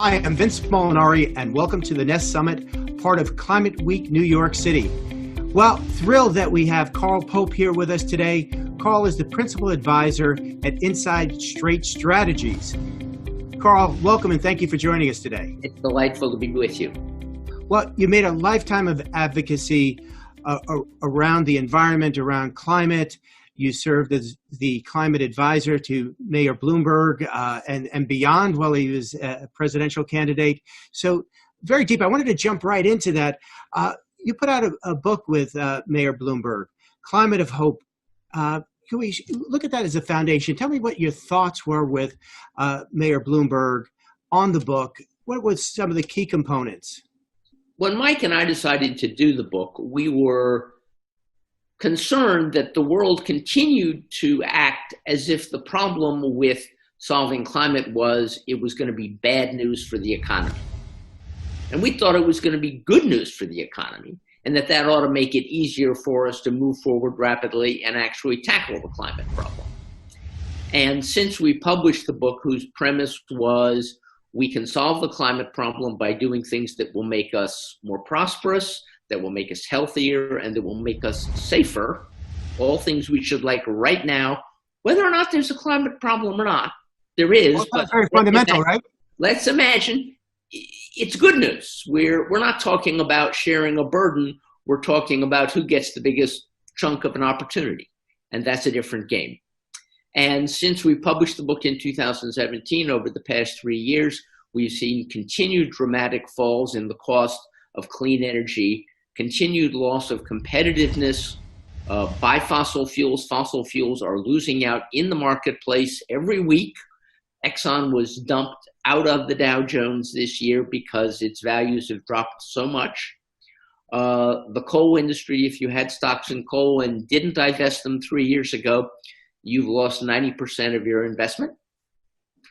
Hi, I'm Vince Molinari, and welcome to the Nest Summit, part of Climate Week New York City. Well, thrilled that we have Carl Pope here with us today. Carl is the principal advisor at Inside Straight Strategies. Carl, welcome and thank you for joining us today. It's delightful to be with you. Well, you made a lifetime of advocacy around the environment, around climate. You served as the climate advisor to Mayor Bloomberg and beyond while he was a presidential candidate. So very deep. I wanted to jump right into that. You put out a book with Mayor Bloomberg, Climate of Hope. Can we look at that as a foundation? Tell me what your thoughts were with Mayor Bloomberg on the book. What was some of the key components? When Mike and I decided to do the book, we were concerned that the world continued to act as if the problem with solving climate was it was going to be bad news for the economy. And we thought it was going to be good news for the economy, and that ought to make it easier for us to move forward rapidly and actually tackle the climate problem. And since we published the book, whose premise was we can solve the climate problem by doing things that will make us more prosperous, that will make us healthier, and that will make us safer, all things we should like right now, whether or not there's a climate problem or not. There is. Well, that's very fundamental, right? Let's imagine it's good news. We're not talking about sharing a burden. We're talking about who gets the biggest chunk of an opportunity, and that's a different game. And since we published the book in 2017, over the past 3 years, we've seen continued dramatic falls in the cost of clean energy, continued loss of competitiveness by fossil fuels. Fossil fuels are losing out in the marketplace every week. Exxon was dumped out of the Dow Jones this year because its values have dropped so much. The coal industry, if you had stocks in coal and didn't divest them 3 years ago, you've lost 90% of your investment.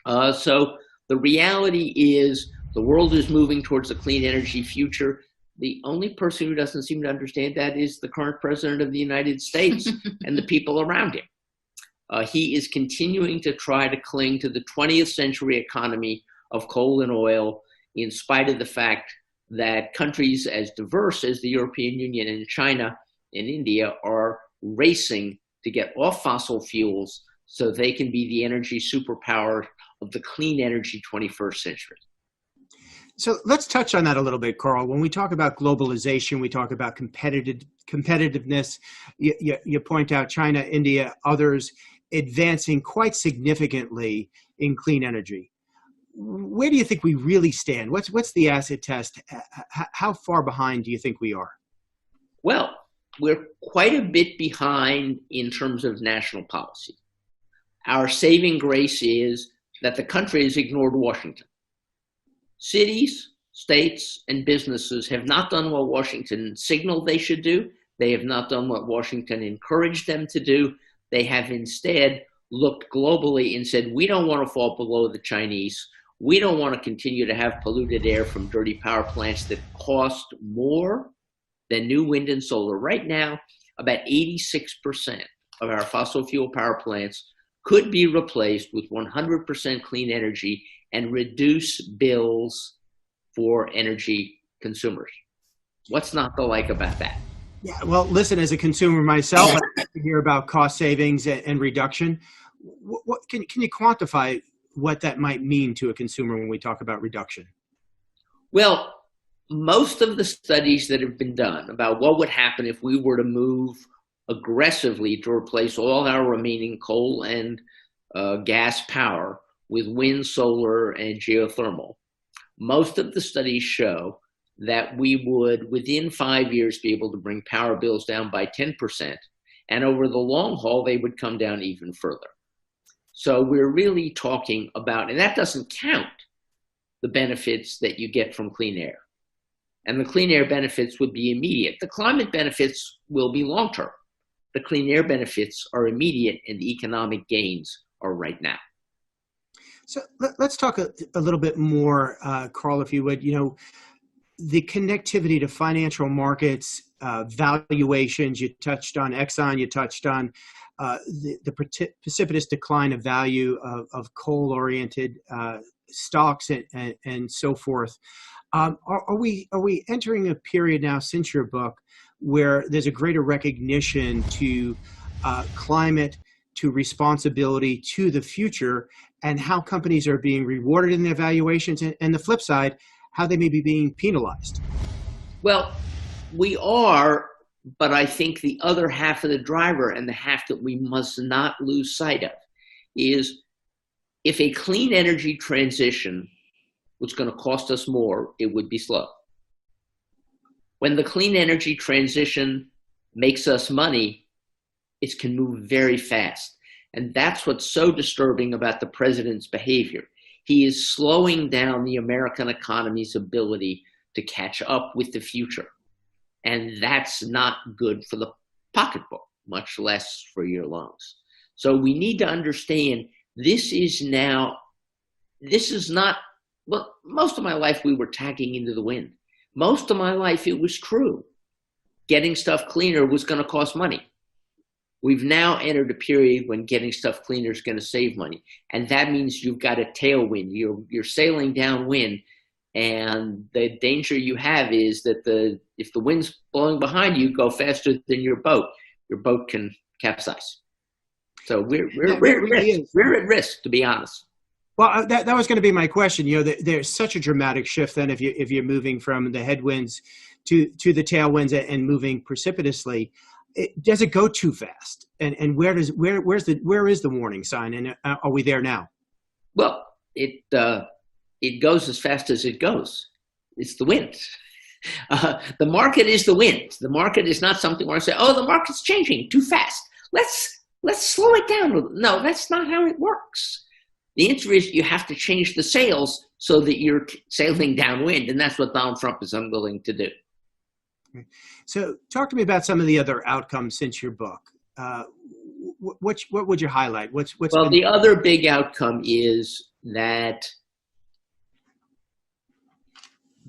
So the reality is the world is moving towards a clean energy future. The only person who doesn't seem to understand that is the current president of the United States and the people around him. He is continuing to try to cling to the 20th century economy of coal and oil, in spite of the fact that countries as diverse as the European Union and China and India are racing to get off fossil fuels so they can be the energy superpower of the clean energy 21st century. So let's touch on that a little bit, Carl. When we talk about globalization, we talk about competitiveness. You point out China, India, others advancing quite significantly in clean energy. Where do you think we really stand? What's the acid test? How far behind do you think we are? Well, we're quite a bit behind in terms of national policy. Our saving grace is that the country has ignored Washington. Cities, states, and businesses have not done what Washington signaled they should do. They have not done what Washington encouraged them to do. They have instead looked globally and said, we don't want to fall below the Chinese. We don't want to continue to have polluted air from dirty power plants that cost more than new wind and solar. Right now, about 86% of our fossil fuel power plants could be replaced with 100% clean energy and reduce bills for energy consumers. What's not to like about that? Yeah, well, listen, as a consumer myself, I like to hear about cost savings and reduction. Can you quantify what that might mean to a consumer when we talk about reduction? Well, most of the studies that have been done about what would happen if we were to move aggressively to replace all our remaining coal and gas power with wind, solar, and geothermal, most of the studies show that we would, within 5 years, be able to bring power bills down by 10%, and over the long haul, they would come down even further. So we're really talking about, and that doesn't count the benefits that you get from clean air. And the clean air benefits would be immediate. The climate benefits will be long-term. The clean air benefits are immediate, and the economic gains are right now. So let's talk a little bit more, Carl, if you would. You know, the connectivity to financial markets, valuations, you touched on Exxon, you touched on the precipitous decline of value of coal-oriented stocks and so forth. Are we entering a period now since your book where there's a greater recognition to climate, to responsibility, to the future, and how companies are being rewarded in their valuations, and the flip side, how they may be being penalized? Well, we are, but I think the other half of the driver, and the half that we must not lose sight of, is if a clean energy transition was going to cost us more, it would be slow. When the clean energy transition makes us money, it can move very fast. And that's what's so disturbing about the president's behavior. He is slowing down the American economy's ability to catch up with the future. And that's not good for the pocketbook, much less for your lungs. So we need to understand this is not, well, most of my life we were tagging into the wind. Most of my life it was true. Getting stuff cleaner was going to cost money. We've now entered a period when getting stuff cleaner is going to save money. And that means you've got a tailwind. You're sailing downwind. And the danger you have is that if the wind's blowing behind you, go faster than your boat can capsize. So we're at risk, to be honest. Well, that was going to be my question. There's such a dramatic shift then if you're moving from the headwinds to the tailwinds and moving precipitously. Does it go too fast? And where is the warning sign? And are we there now? Well, it goes as fast as it goes. It's the wind. The market is the wind. The market is not something where I say, oh, the market's changing too fast. Let's slow it down. No, that's not how it works. The answer is you have to change the sails so that you're sailing downwind, and that's what Donald Trump is unwilling to do. So talk to me about some of the other outcomes since your book. What would you highlight? The other big outcome is that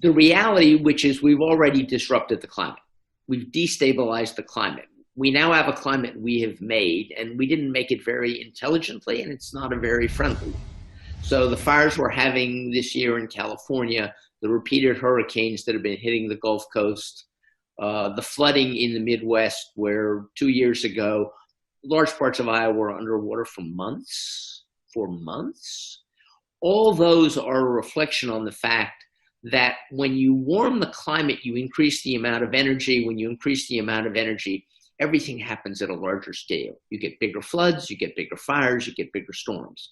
the reality, which is we've already disrupted the climate. We've destabilized the climate. We now have a climate we have made, and we didn't make it very intelligently, and it's not a very friendly one. So the fires we're having this year in California, the repeated hurricanes that have been hitting the Gulf Coast, the flooding in the Midwest, where 2 years ago, large parts of Iowa were underwater for months. All those are a reflection on the fact that when you warm the climate, you increase the amount of energy. When you increase the amount of energy, everything happens at a larger scale. You get bigger floods, you get bigger fires, you get bigger storms.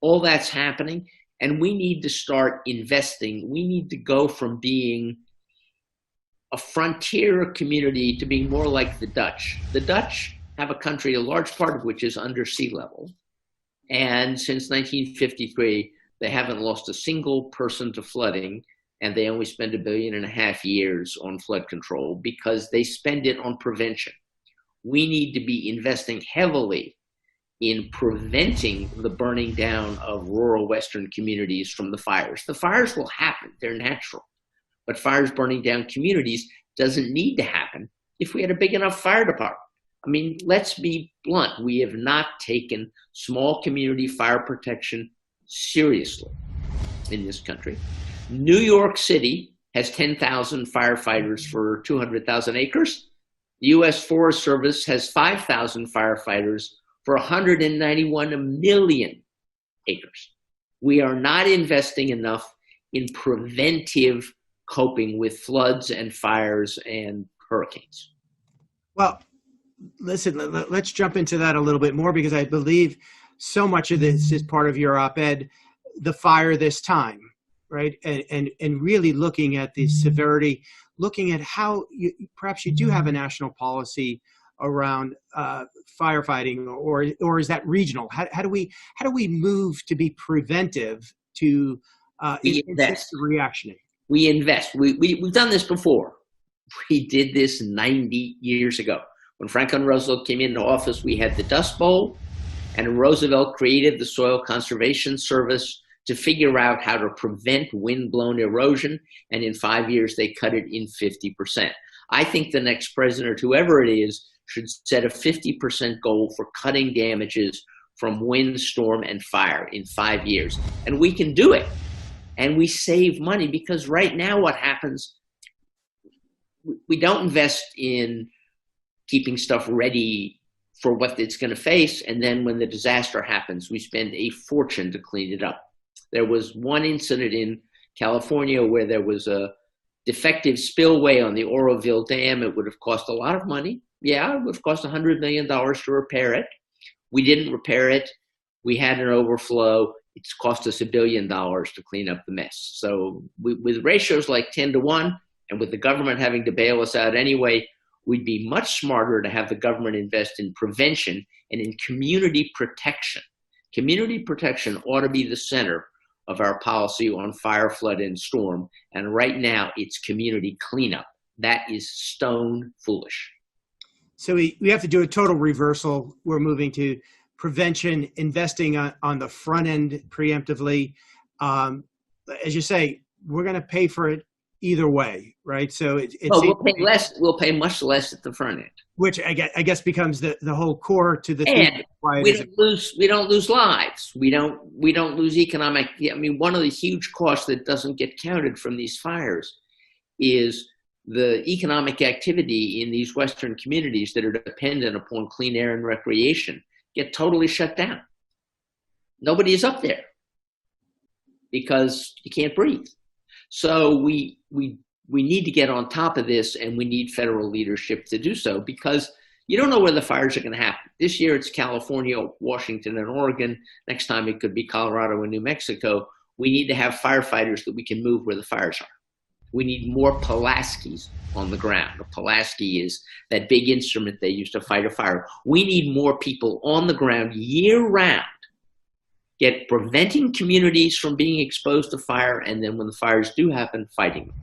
All that's happening, and we need to start investing. We need to go from being a frontier community to being more like the Dutch. The Dutch have a country, a large part of which is under sea level. And since 1953, they haven't lost a single person to flooding, and they only spend $1.5 billion years on flood control because they spend it on prevention. We need to be investing heavily in preventing the burning down of rural Western communities from the fires. The fires will happen, they're natural. But fires burning down communities doesn't need to happen if we had a big enough fire department. I mean, let's be blunt. We have not taken small community fire protection seriously in this country. New York City has 10,000 firefighters for 200,000 acres. The U.S. Forest Service has 5,000 firefighters for 191 million acres. We are not investing enough in preventive coping with floods and fires and hurricanes. Well, listen, let's jump into that a little bit more because I believe so much of this is part of your op-ed, The Fire This Time, right? And really looking at the severity, looking at how perhaps you do have a national policy around firefighting, or is that regional? How do we move to be preventive to invest reactionary? We invest. We've done this before. We did this 90 years ago. When Franklin Roosevelt came into office, we had the Dust Bowl, and Roosevelt created the Soil Conservation Service to figure out how to prevent wind-blown erosion, and in 5 years, they cut it in 50%. I think the next president, whoever it is, should set a 50% goal for cutting damages from wind, storm, and fire in 5 years. And we can do it. And we save money because right now what happens, we don't invest in keeping stuff ready for what it's going to face. And then when the disaster happens, we spend a fortune to clean it up. There was one incident in California where there was a defective spillway on the Oroville Dam. It would have cost a lot of money. Yeah, it would have cost $100 million to repair it. We didn't repair it. We had an overflow. It's cost us $1 billion to clean up the mess. So with ratios like 10 to 1, and with the government having to bail us out anyway, we'd be much smarter to have the government invest in prevention and in community protection. Community protection ought to be the center of our policy on fire, flood, and storm. And right now, it's community cleanup. That is stone foolish. So we have to do a total reversal. We're moving to prevention, investing on the front end preemptively. As you say, we're going to pay for it either way, right? So we'll pay less. We'll pay much less at the front end, which I guess becomes the whole core to the thing. We don't lose lives. We don't lose economic. I mean, one of the huge costs that doesn't get counted from these fires is the economic activity in these Western communities that are dependent upon clean air and recreation get totally shut down. Nobody is up there because you can't breathe. So we need to get on top of this, and we need federal leadership to do so, because you don't know where the fires are going to happen. This year it's California, Washington, and Oregon. Next time it could be Colorado and New Mexico. We need to have firefighters that we can move where the fires are. We need more Pulaskis on the ground. A Pulaski is that big instrument they use to fight a fire. We need more people on the ground year-round, preventing communities from being exposed to fire, and then when the fires do happen, fighting them.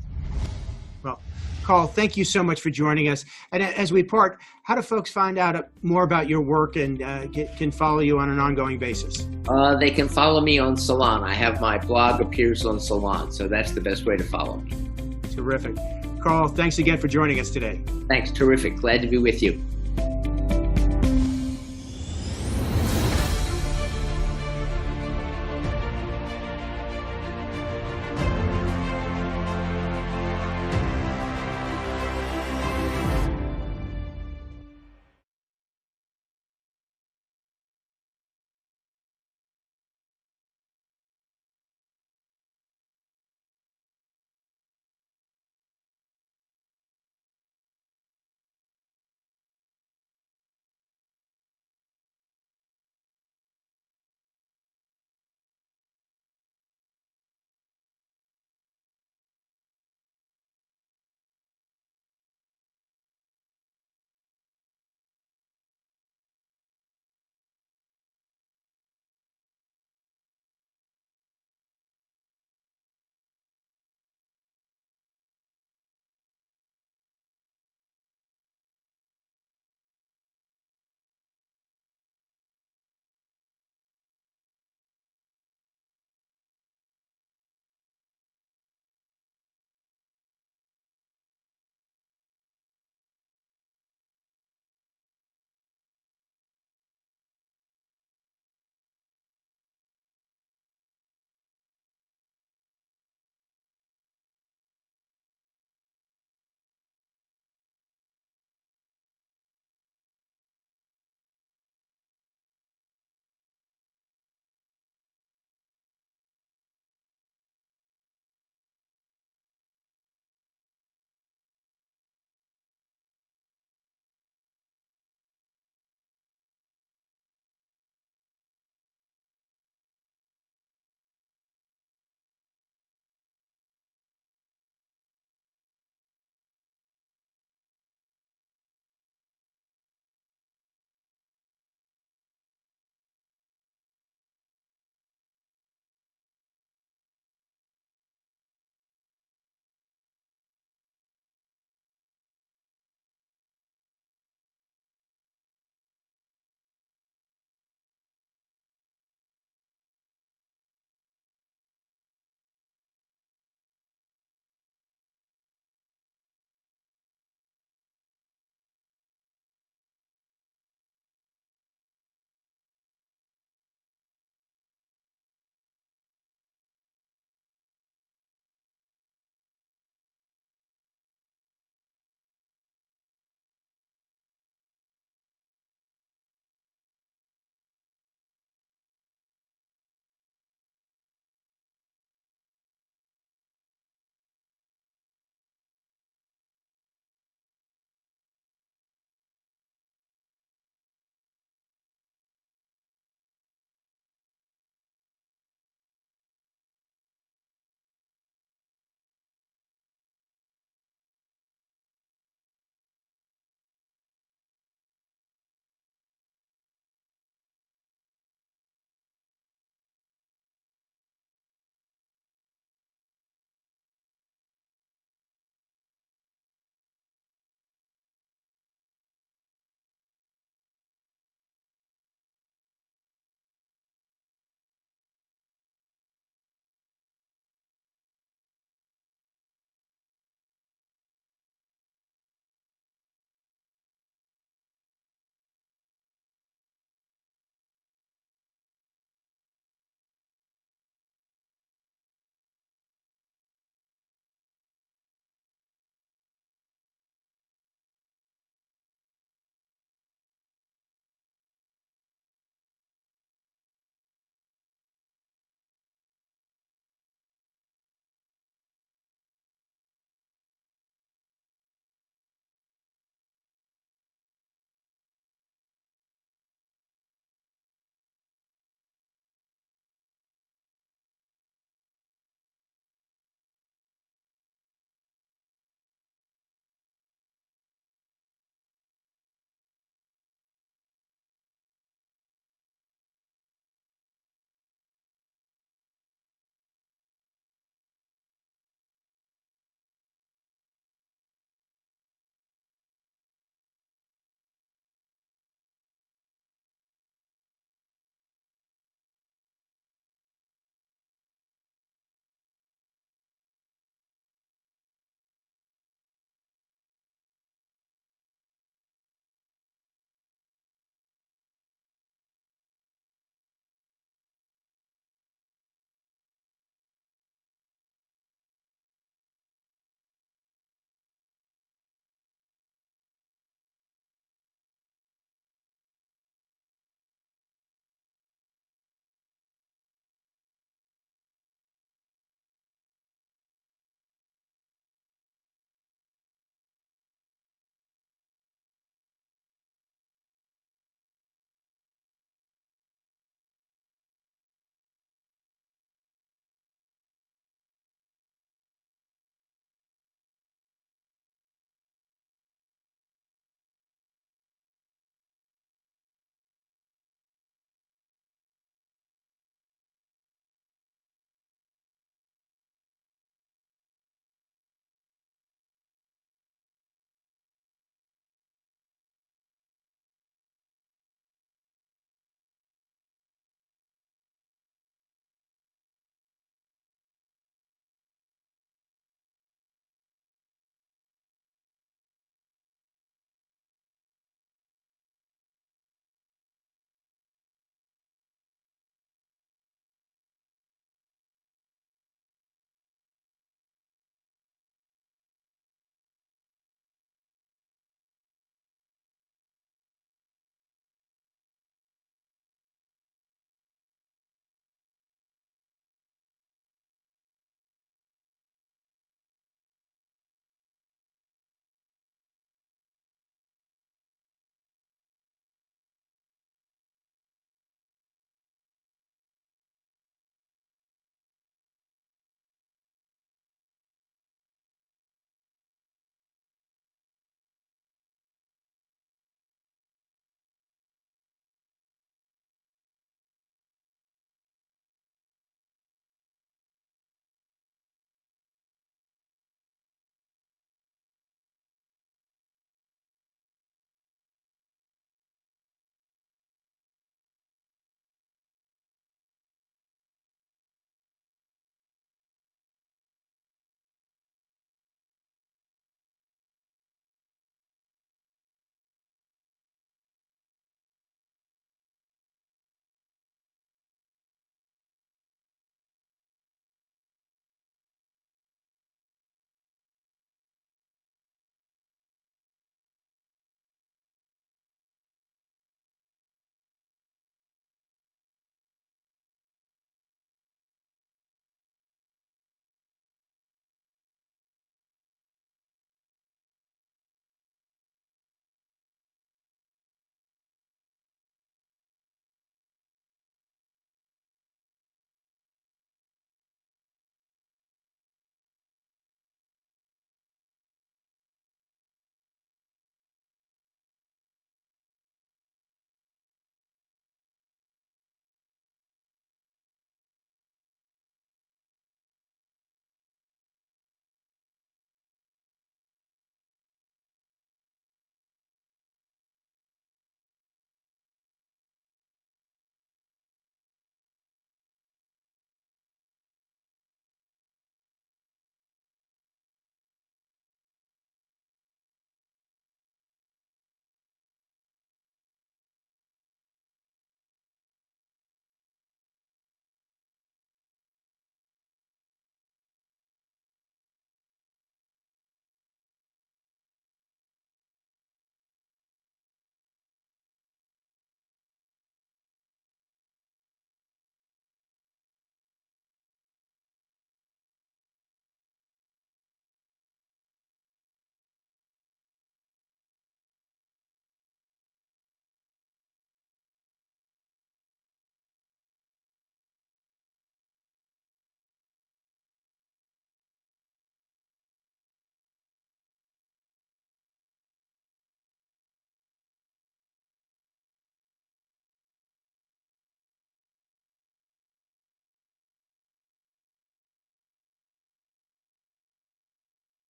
Well, Carl, thank you so much for joining us. And as we part, how do folks find out more about your work and can follow you on an ongoing basis? They can follow me on Salon. I have my blog appears on Salon, so that's the best way to follow me. Terrific. Carl, thanks again for joining us today. Thanks. Terrific. Glad to be with you.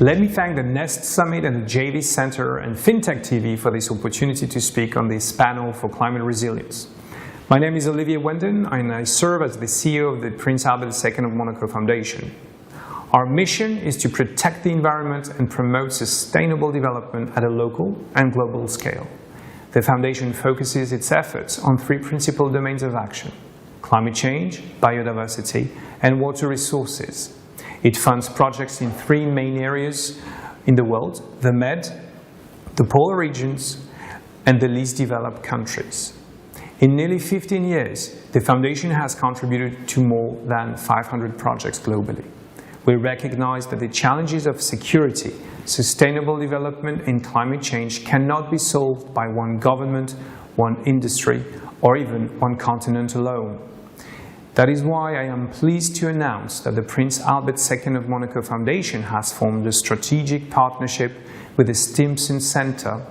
Let me thank the Nest Summit and the JV Center and FinTech TV for this opportunity to speak on this panel for climate resilience. My name is Olivier Wenden, and I serve as the CEO of the Prince Albert II of Monaco Foundation. Our mission is to protect the environment and promote sustainable development at a local and global scale. The Foundation focuses its efforts on three principal domains of action: climate change, biodiversity, and water resources. It funds projects in three main areas in the world: the Med, the polar regions, and the least developed countries. In nearly 15 years, the Foundation has contributed to more than 500 projects globally. We recognize that the challenges of security, sustainable development, and climate change cannot be solved by one government, one industry, or even one continent alone. That is why I am pleased to announce that the Prince Albert II of Monaco Foundation has formed a strategic partnership with the Stimson Center,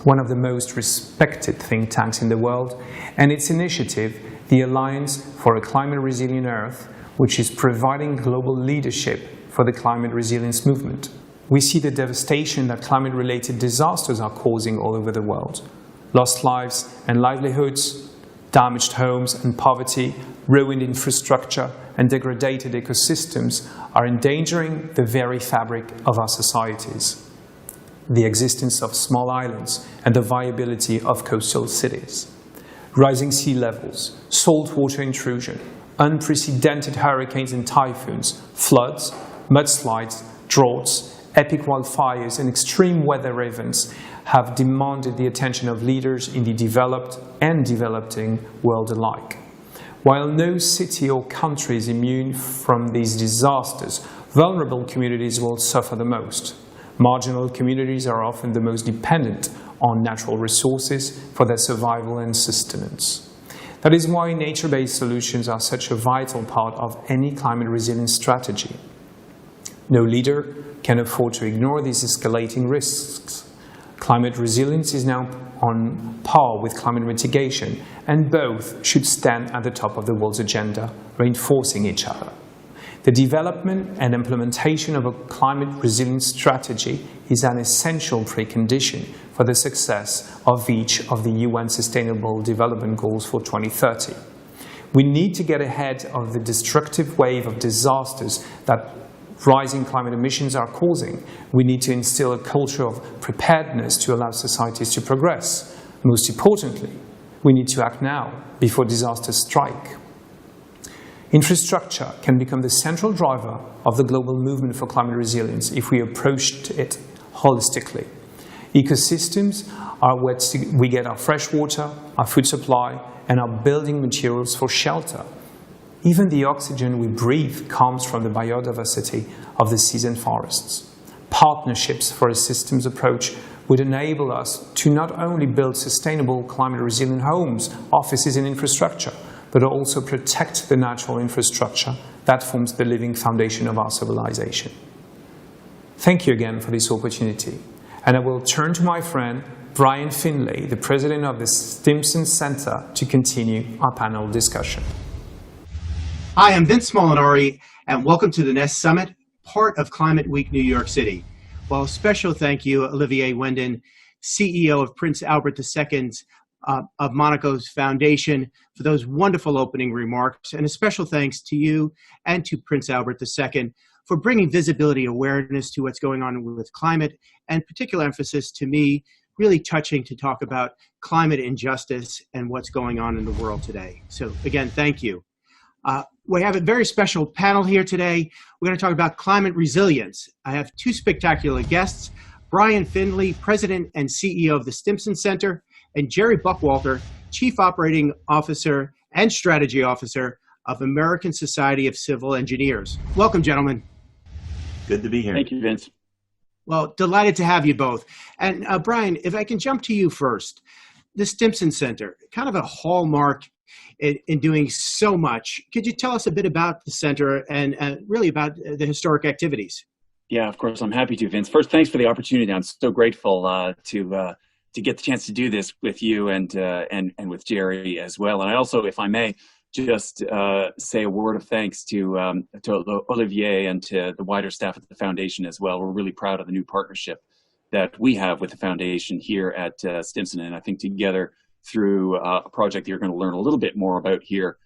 one of the most respected think tanks in the world, and its initiative, the Alliance for a Climate Resilient Earth, which is providing global leadership for the climate resilience movement. We see the devastation that climate-related disasters are causing all over the world. Lost lives and livelihoods, damaged homes and poverty, ruined infrastructure, and degraded ecosystems are endangering the very fabric of our societies, the existence of small islands, and the viability of coastal cities. Rising sea levels, saltwater intrusion, unprecedented hurricanes and typhoons, floods, mudslides, droughts, epic wildfires, and extreme weather events have demanded the attention of leaders in the developed and developing world alike. While no city or country is immune from these disasters, vulnerable communities will suffer the most. Marginal communities are often the most dependent on natural resources for their survival and sustenance. That is why nature-based solutions are such a vital part of any climate resilience strategy. No leader can afford to ignore these escalating risks. Climate resilience is now on par with climate mitigation, and both should stand at the top of the world's agenda, reinforcing each other. The development and implementation of a climate resilience strategy is an essential precondition for the success of each of the UN Sustainable Development Goals for 2030. We need to get ahead of the destructive wave of disasters that rising climate emissions are causing. We need to instill a culture of preparedness to allow societies to progress. Most importantly, we need to act now before disasters strike. Infrastructure can become the central driver of the global movement for climate resilience if we approached it holistically. Ecosystems are where we get our fresh water, our food supply, and our building materials for shelter. Even the oxygen we breathe comes from the biodiversity of the seas and forests. Partnerships for a systems approach would enable us to not only build sustainable climate-resilient homes, offices, and infrastructure, but also protect the natural infrastructure that forms the living foundation of our civilization. Thank you again for this opportunity, and I will turn to my friend Brian Finlay, the president of the Stimson Center, to continue our panel discussion. Hi, I'm Vince Molinari, and welcome to the Nest Summit, part of Climate Week New York City. Well, a special thank you, Olivier Wenden, CEO of Prince Albert II of Monaco's Foundation, for those wonderful opening remarks, and a special thanks to you and to Prince Albert II for bringing visibility, awareness to what's going on with climate, and particular emphasis to me, really touching to talk about climate injustice and what's going on in the world today. So again, thank you. We have a very special panel here today. We're going to talk about climate resilience. I have two spectacular guests, Brian Finlay, President and CEO of the Stimson Center, and Jerry Buckwalter, Chief Operating Officer and Strategy Officer of American Society of Civil Engineers. Welcome, gentlemen. Good to be here. Thank you, Vince. Well, delighted to have you both. And Brian, if I can jump to you first, the Stimson Center, kind of a hallmark in doing so much. Could you tell us a bit about the center and really about the historic activities? Yeah, of course, I'm happy to, Vince. First, thanks for the opportunity. I'm so grateful to get the chance to do this with you and with Jerry as well. And I also, if I may, just say a word of thanks to Olivier and to the wider staff at the foundation as well. We're really proud of the new partnership that we have with the foundation here at Stimson, and I think together through a project that you're going to learn a little bit more about here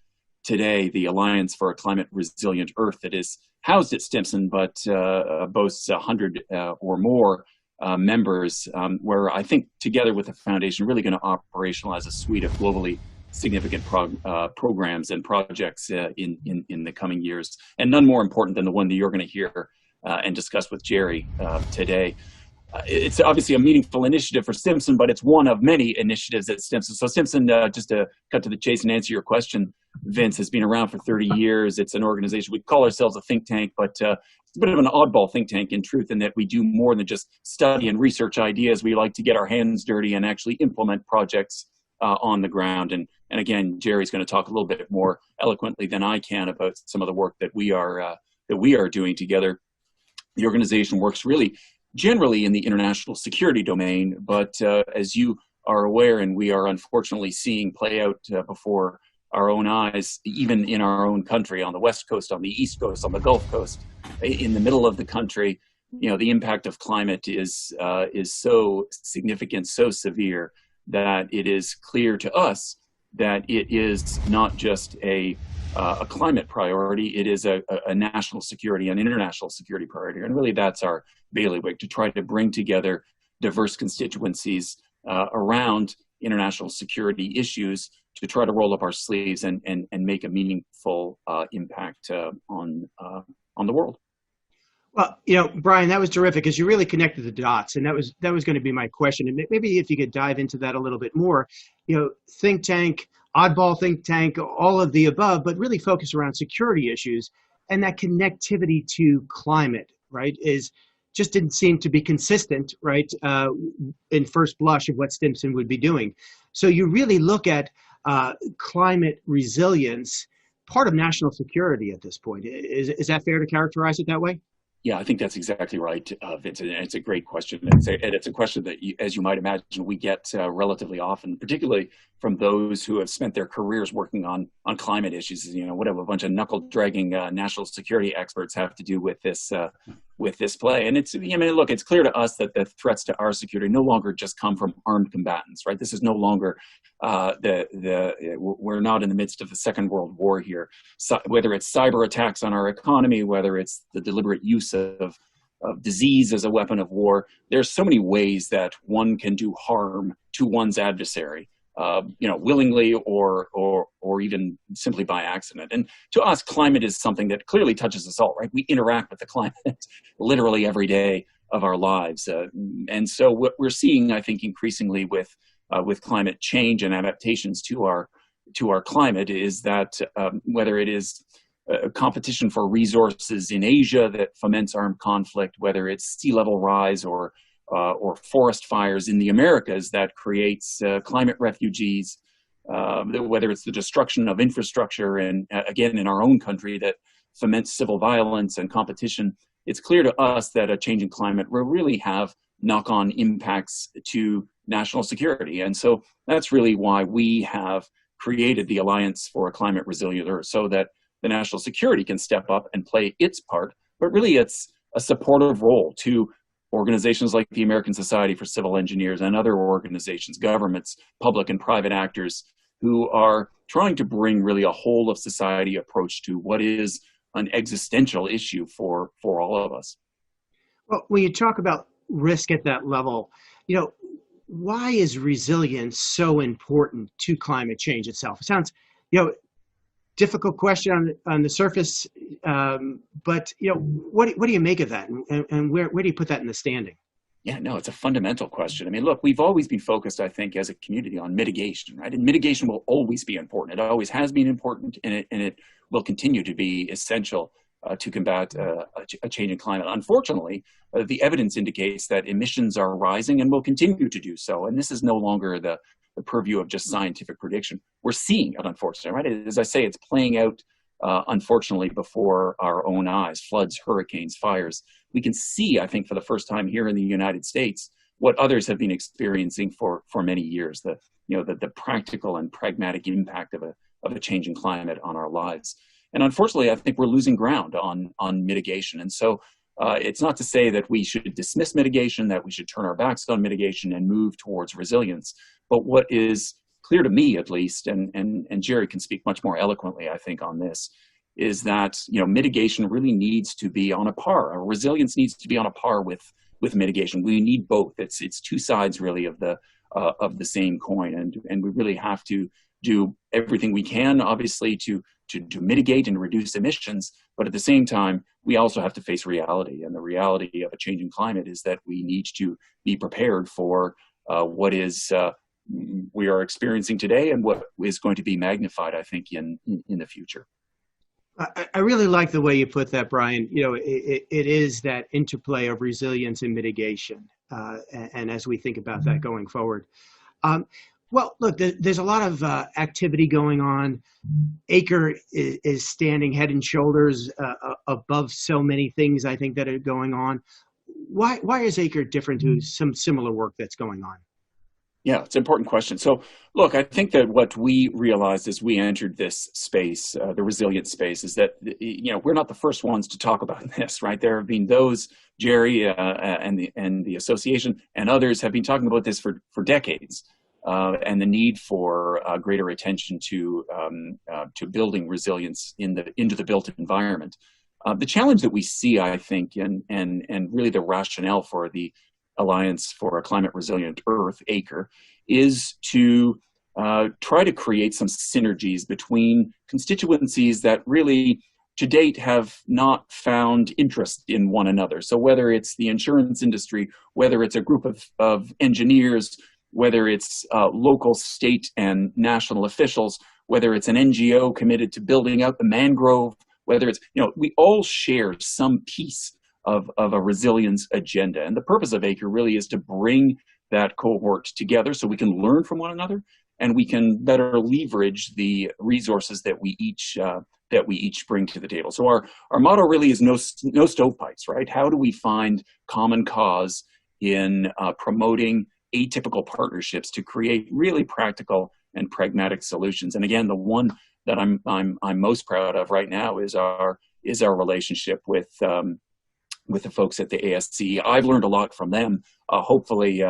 today, the Alliance for a Climate Resilient Earth, that is housed at Stimson, but boasts 100 or more members, where I think together with the foundation, really going to operationalize a suite of globally significant programs and projects in the coming years, and none more important than the one that you're going to hear and discuss with Jerry today. It's obviously a meaningful initiative for Stimson, but it's one of many initiatives at Stimson. So Stimson, just to cut to the chase and answer your question, Vince, has been around for 30 years. It's an organization, we call ourselves a think tank, but it's a bit of an oddball think tank in truth, in that we do more than just study and research ideas. We like to get our hands dirty and actually implement projects on the ground. And again, Jerry's going to talk a little bit more eloquently than I can about some of the work that we are doing together. The organization works really generally in the international security domain, but as you are aware, and we are unfortunately seeing play out before our own eyes, even in our own country, on the West Coast, on the East Coast, on the Gulf Coast, in the middle of the country, the impact of climate is so significant, so severe, that it is clear to us that it is not just a climate priority, it is a national security and international security priority. And really that's our bailiwick, to try to bring together diverse constituencies around international security issues, to try to roll up our sleeves and make a meaningful impact on the world. Well, Brian, that was terrific, because you really connected the dots, and that was going to be my question. And maybe if you could dive into that a little bit more, think tank, oddball think tank, all of the above, but really focus around security issues, and that connectivity to climate, right, just didn't seem to be consistent, right, in first blush of what Stimson would be doing. So you really look at climate resilience, part of national security at this point. Is that fair to characterize it that way? Yeah, I think that's exactly right, Vincent. And it's a great question. And it's a question that, as you might imagine, we get relatively often, particularly from those who have spent their careers working on climate issues. What have a bunch of knuckle-dragging national security experts have to do with this play? And look, it's clear to us that the threats to our security no longer just come from armed combatants, right? This is no longer we're not in the midst of the Second World War here. So, whether it's cyber attacks on our economy, whether it's the deliberate use of disease as a weapon of war, there's so many ways that one can do harm to one's adversary, willingly or even simply by accident. And to us, climate is something that clearly touches us all, right? We interact with the climate literally every day of our lives. And so what we're seeing, I think, increasingly with climate change and adaptations to our climate is that whether it is competition for resources in Asia that foments armed conflict, whether it's sea level rise or forest fires in the Americas that creates climate refugees, whether it's the destruction of infrastructure and again in our own country that foments civil violence and competition, it's clear to us that a changing climate will really have knock-on impacts to national security. And so that's really why we have created the Alliance for a Climate Resilient Earth, so that the national security can step up and play its part. But really it's a supportive role to organizations like the American Society for Civil Engineers and other organizations, governments, public and private actors, who are trying to bring really a whole of society approach to what is an existential issue for all of us. Well, when you talk about risk at that level, why is resilience so important to climate change itself? It sounds, difficult question on the surface, but what do you make of that, and where do you put that in the standing? Yeah, no, it's a fundamental question. I mean, look, we've always been focused, I think, as a community on mitigation, right? And mitigation will always be important. It always has been important, and it will continue to be essential to combat a changing climate. Unfortunately, the evidence indicates that emissions are rising and will continue to do so. And this is no longer the purview of just scientific prediction. We're seeing it, unfortunately, right? As I say, it's playing out, unfortunately, before our own eyes. Floods, hurricanes, fires. We can see, I think, for the first time here in the United States, what others have been experiencing for many years, the practical and pragmatic impact of a changing climate on our lives. And unfortunately, I think we're losing ground on mitigation. And so it's not to say that we should dismiss mitigation, that we should turn our backs on mitigation and move towards resilience. But what is clear to me, at least, and Jerry can speak much more eloquently, I think, on this, is that mitigation really needs to be on a par. Our resilience needs to be on a par with mitigation. We need both. It's two sides really of the same coin, and we really have to do everything we can, obviously, to mitigate and reduce emissions. But at the same time, we also have to face reality, and the reality of a changing climate is that we need to be prepared for what is we are experiencing today and what is going to be magnified, I think, in the future. I really like the way you put that, Brian. It is that interplay of resilience and mitigation. And as we think about that going forward. Well, look, there's a lot of activity going on. ACRE is standing head and shoulders above so many things, I think, that are going on. Why is ACRE different to some similar work that's going on? Yeah, it's an important question. So, look, I think that what we realized as we entered this space, the resilient space, is that we're not the first ones to talk about this, right? There have been those, Jerry and the association, and others have been talking about this for decades, and the need for greater attention to building resilience into the built environment. The challenge that we see, I think, and really the rationale for the Alliance for a Climate Resilient Earth, ACRE, is to try to create some synergies between constituencies that really, to date, have not found interest in one another. So whether it's the insurance industry, whether it's a group of engineers, whether it's local, state, and national officials, whether it's an NGO committed to building out the mangrove, whether it's, we all share some piece of a resilience agenda. And the purpose of ACRE really is to bring that cohort together so we can learn from one another and we can better leverage the resources that we each bring to the table. So our motto really is no stovepipes, right? How do we find common cause in promoting atypical partnerships to create really practical and pragmatic solutions? And again, the one that I'm most proud of right now is our relationship with the folks at the ASCE. I've learned a lot from them. Hopefully,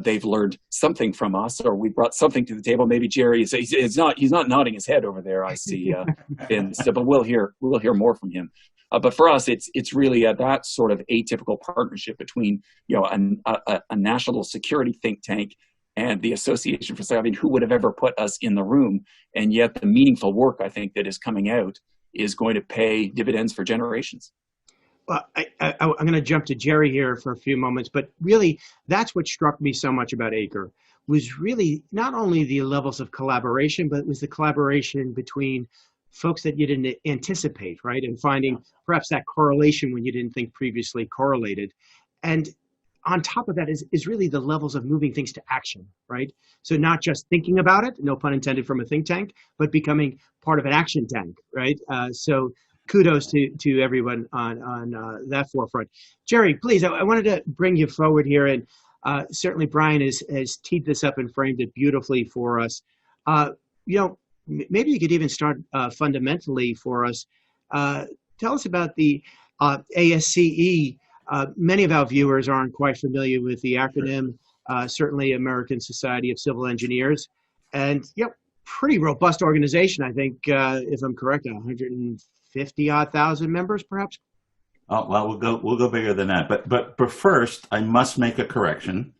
they've learned something from us, or we brought something to the table. Maybe Jerry he's not nodding his head over there. I see, but we'll hear more from him. But for us, it's really that sort of atypical partnership between a national security think tank and the Association for Saving, who would have ever put us in the room, and yet the meaningful work I think that is coming out is going to pay dividends for generations. Well, I'm going to jump to Jerry here for a few moments, but really that's what struck me so much about ACRE was really not only the levels of collaboration, but it was the collaboration between folks that you didn't anticipate, right? And finding perhaps that correlation when you didn't think previously correlated. And on top of that is really the levels of moving things to action, right? So not just thinking about it, no pun intended from a think tank, but becoming part of an action tank, right? So kudos to everyone on that forefront. Jerry, please, I wanted to bring you forward here, and certainly Brian has teed this up and framed it beautifully for us. Maybe you could even start fundamentally for us. Tell us about the ASCE. Many of our viewers aren't quite familiar with the acronym, certainly American Society of Civil Engineers. And pretty robust organization, I think, if I'm correct, 150-odd thousand members, perhaps? Oh, well, we'll go bigger than that. But first, I must make a correction.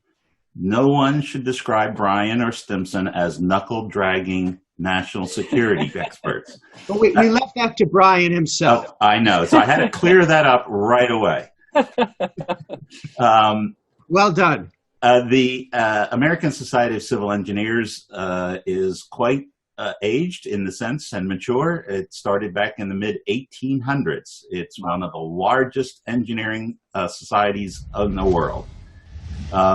No one should describe Brian or Stimson as knuckle-dragging national security experts. But we left that to Brian himself. Oh, I know. So I had to clear that up right away. Well done. The American Society of Civil Engineers is quite aged in the sense and mature. It started back in the mid-1800s. It's one of the largest engineering societies in the world.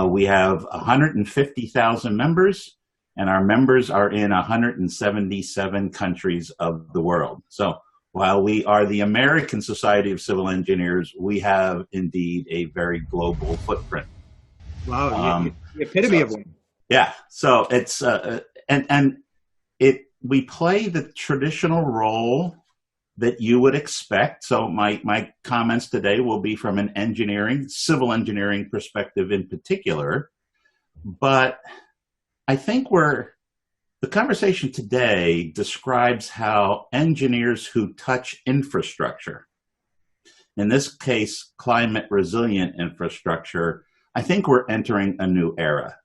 We have 150,000 members, and our members are in 177 countries of the world. So while we are the American Society of Civil Engineers, we have indeed a very global footprint. Wow, the epitome of one. Yeah, so it's and it we play the traditional role that you would expect. So my comments today will be from an civil engineering perspective in particular. But I think the conversation today describes how engineers who touch infrastructure, in this case, climate resilient infrastructure, I think we're entering a new era.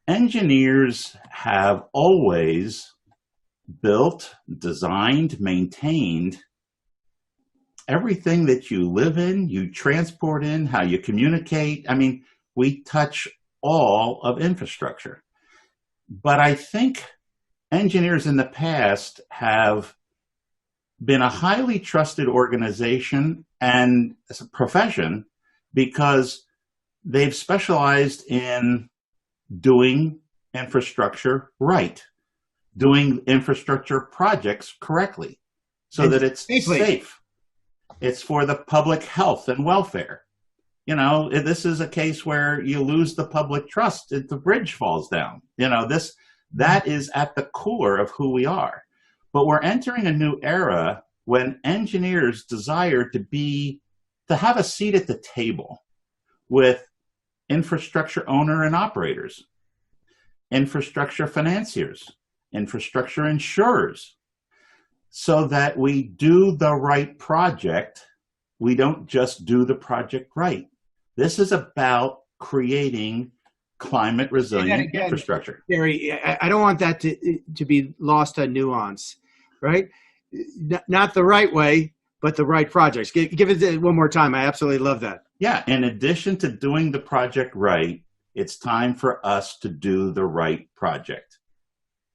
Engineers have always built, designed, maintained everything that you live in, you transport in, how you communicate. I mean, we touch all of infrastructure. But I think engineers in the past have been a highly trusted organization and as a profession because they've specialized in doing infrastructure right, doing infrastructure projects correctly so that it's safe. It's for the public health and welfare. You know, this is a case where you lose the public trust if the bridge falls down. You know, that is at the core of who we are. But we're entering a new era when engineers desire to have a seat at the table with infrastructure owner and operators, infrastructure financiers, infrastructure insurers, so that we do the right project. We don't just do the project right. This is about creating climate resilient infrastructure. Gary, I don't want that to be lost on nuance, right? Not the right way, but the right projects. Give it one more time. I absolutely love that. Yeah, in addition to doing the project right, it's time for us to do the right project.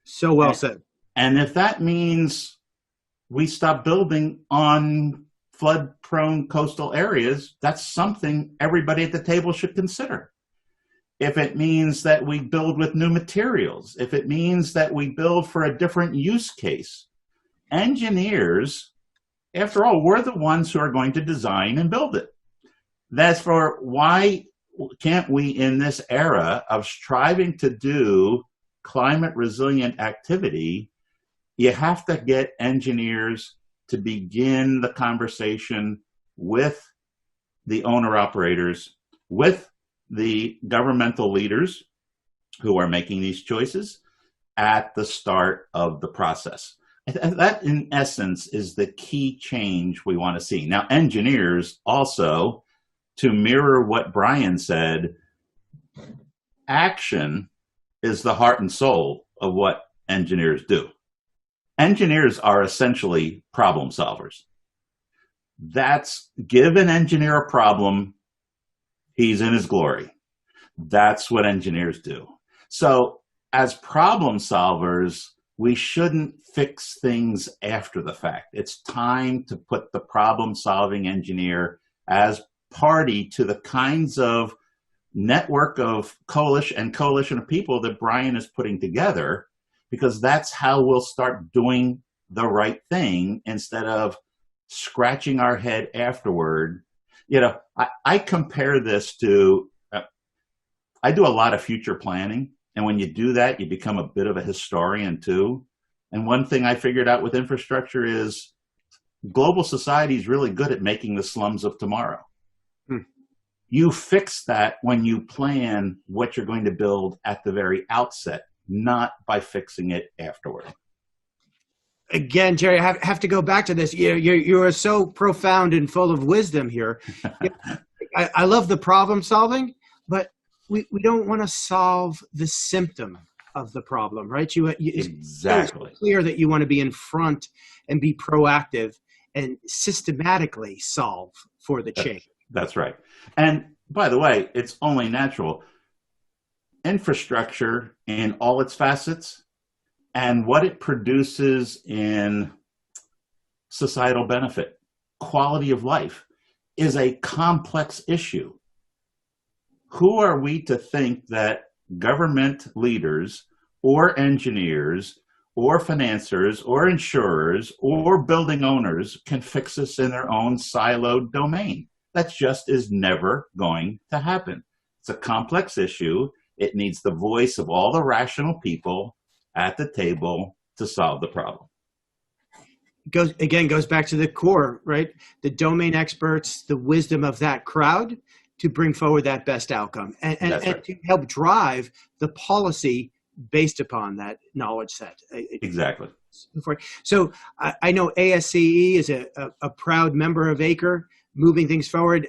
So well said. And if that means we stop building on flood-prone coastal areas, that's something everybody at the table should consider. If it means that we build with new materials, if it means that we build for a different use case, engineers, after all, we're the ones who are going to design and build it. That's for why can't we, in this era of striving to do climate resilient activity, you have to get engineers to begin the conversation with the owner-operators, with the governmental leaders who are making these choices at the start of the process. That, in essence, is the key change we want to see. Now, engineers also, to mirror what Brian said, action is the heart and soul of what engineers do. Engineers are essentially problem solvers. Give an engineer a problem, he's in his glory. That's what engineers do. So as problem solvers, we shouldn't fix things after the fact. It's time to put the problem-solving engineer as party to the kinds of network of coalition of people that Brian is putting together, because that's how we'll start doing the right thing instead of scratching our head afterward. You know, I compare this to, I do a lot of future planning. And when you do that, you become a bit of a historian too. And one thing I figured out with infrastructure is global society is really good at making the slums of tomorrow. You fix that when you plan what you're going to build at the very outset, not by fixing it afterward. Again, Jerry, I have to go back to this. You are so profound and full of wisdom here. I love the problem solving, but we don't want to solve the symptom of the problem, right? Exactly. It's clear that you want to be in front and be proactive and systematically solve for the change. That's right. And by the way, it's only natural. Infrastructure in all its facets and what it produces in societal benefit, quality of life, is a complex issue. Who are we to think that government leaders or engineers or financiers or insurers or building owners can fix this in their own siloed domain? That just is never going to happen. It's a complex issue. It needs the voice of all the rational people at the table to solve the problem. Goes back to the core, right? The domain experts, the wisdom of that crowd to bring forward that best outcome and Right. to help drive the policy based upon that knowledge set. Exactly. So I know ASCE is a proud member of ACRE, moving things forward.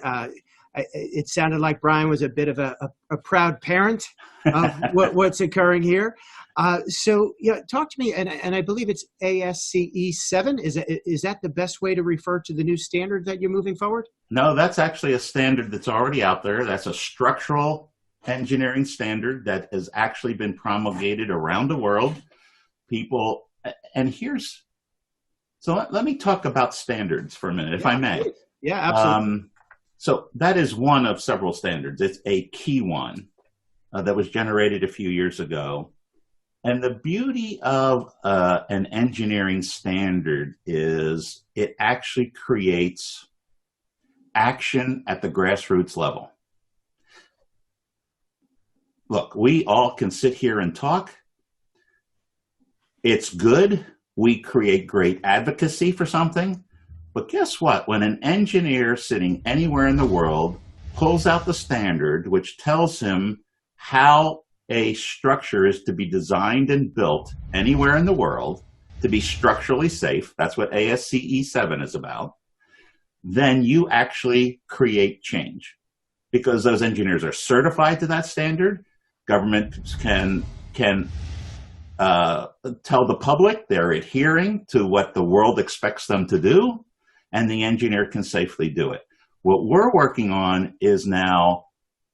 It sounded like Brian was a bit of a proud parent of what's occurring here. So talk to me, and I believe it's ASCE 7. Is that the best way to refer to the new standard that you're moving forward? No, that's actually a standard that's already out there. That's a structural engineering standard that has actually been promulgated around the world. Let me talk about standards for a minute, if I may. Yeah, absolutely. So that is one of several standards. It's a key one that was generated a few years ago. And the beauty of an engineering standard is it actually creates action at the grassroots level. Look, we all can sit here and talk. It's good. We create great advocacy for something. But guess what? When an engineer sitting anywhere in the world pulls out the standard, which tells him how a structure is to be designed and built anywhere in the world to be structurally safe, that's what ASCE 7 is about, then you actually create change. Because those engineers are certified to that standard, government can tell the public they're adhering to what the world expects them to do, and the engineer can safely do it. What we're working on is now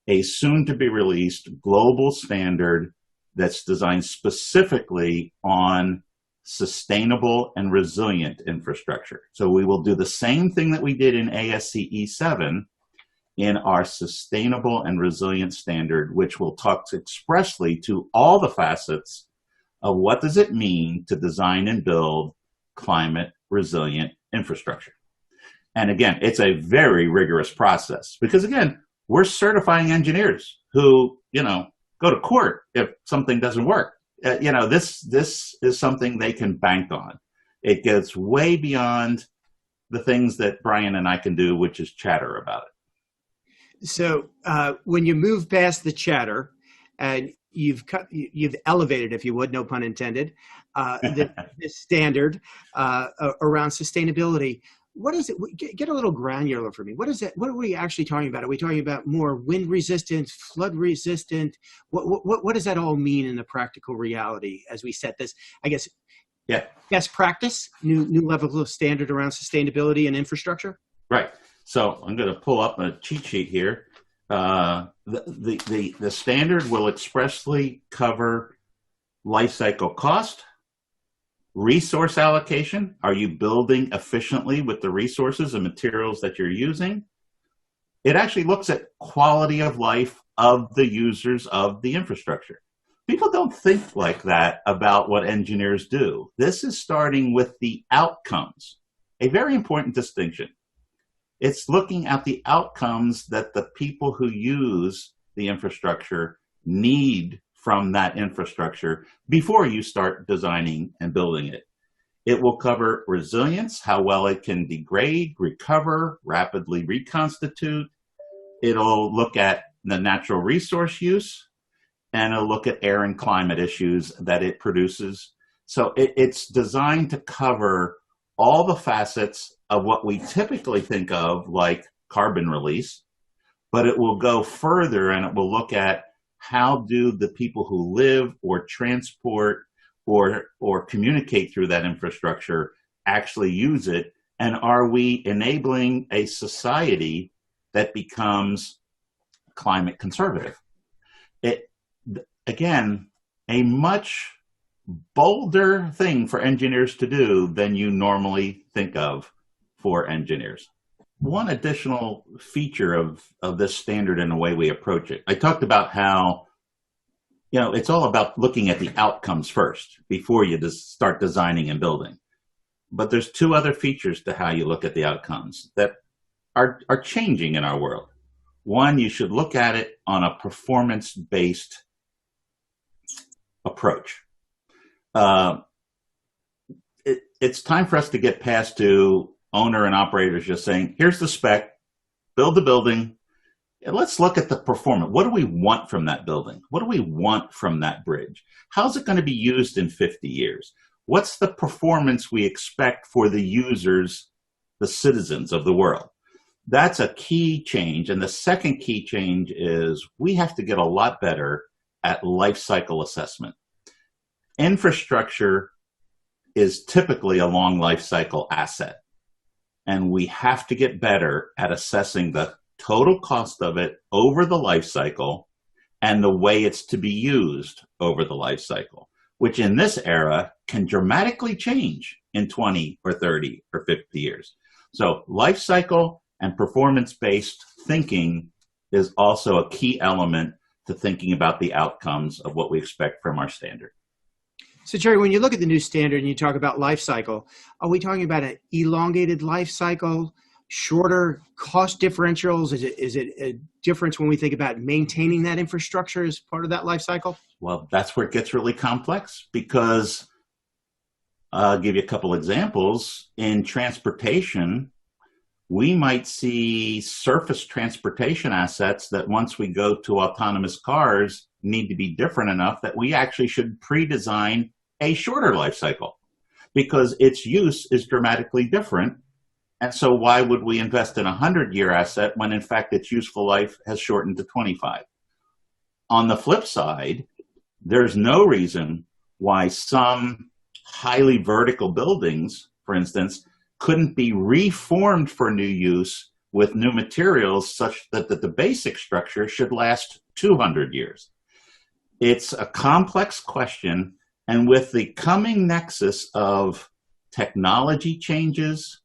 a soon-to-be-released global standard that's designed specifically on sustainable and resilient infrastructure. So we will do the same thing that we did in ASCE 7 in our sustainable and resilient standard, which will talk expressly to all the facets of what does it mean to design and build climate resilient infrastructure. And again, it's a very rigorous process because again, we're certifying engineers who, go to court if something doesn't work. This is something they can bank on. It gets way beyond the things that Brian and I can do, which is chatter about it. So when you move past the chatter and you've elevated, if you would, no pun intended, the standard around sustainability. What is it? Get a little granular for me. What is it? What are we actually talking about? Are we talking about more wind resistant, flood resistant? What does that all mean in the practical reality as we set this? I guess. Yeah. Best practice, new level of standard around sustainability and infrastructure. Right. So I'm going to pull up a cheat sheet here. The standard will expressly cover life cycle cost, resource allocation. Are you building efficiently with the resources and materials that you're using? It actually looks at quality of life of the users of the infrastructure. People don't think like that about what engineers do. This is starting with the outcomes, a very important distinction. It's looking at the outcomes that the people who use the infrastructure need from that infrastructure before you start designing and building it. It will cover resilience, how well it can degrade, recover, rapidly reconstitute. It'll look at the natural resource use, and it'll look at air and climate issues that it produces. So it's designed to cover all the facets of what we typically think of like carbon release, but it will go further and it will look at how do the people who live or transport or communicate through that infrastructure actually use it, and are we enabling a society that becomes climate conservative? Again, a much bolder thing for engineers to do than you normally think of for engineers. One additional feature of this standard and the way we approach it, I talked about how, it's all about looking at the outcomes first before you just start designing and building. But there's two other features to how you look at the outcomes that are changing in our world. One, you should look at it on a performance-based approach. it's time for us to get past to owner and operators just saying, here's the spec, build the building, and let's look at the performance. What do we want from that building? What do we want from that bridge? How's it going to be used in 50 years? What's the performance we expect for the users, the citizens of the world? That's a key change. And the second key change is we have to get a lot better at life cycle assessment. Infrastructure is typically a long life cycle asset. And we have to get better at assessing the total cost of it over the life cycle and the way it's to be used over the life cycle, which in this era can dramatically change in 20 or 30 or 50 years. So life cycle and performance-based thinking is also a key element to thinking about the outcomes of what we expect from our standard. So Jerry, when you look at the new standard and you talk about life cycle, are we talking about an elongated life cycle, shorter cost differentials? Is it a difference when we think about maintaining that infrastructure as part of that life cycle? Well, that's where it gets really complex, because I'll give you a couple examples. In transportation, we might see surface transportation assets that once we go to autonomous cars need to be different enough that we actually should pre-design a shorter life cycle because its use is dramatically different. And so why would we invest in a 100-year asset when in fact its useful life has shortened to 25? On the flip side, there's no reason why some highly vertical buildings, for instance, couldn't be reformed for new use with new materials such that the basic structure should last 200 years. It's a complex question, and with the coming nexus of technology changes,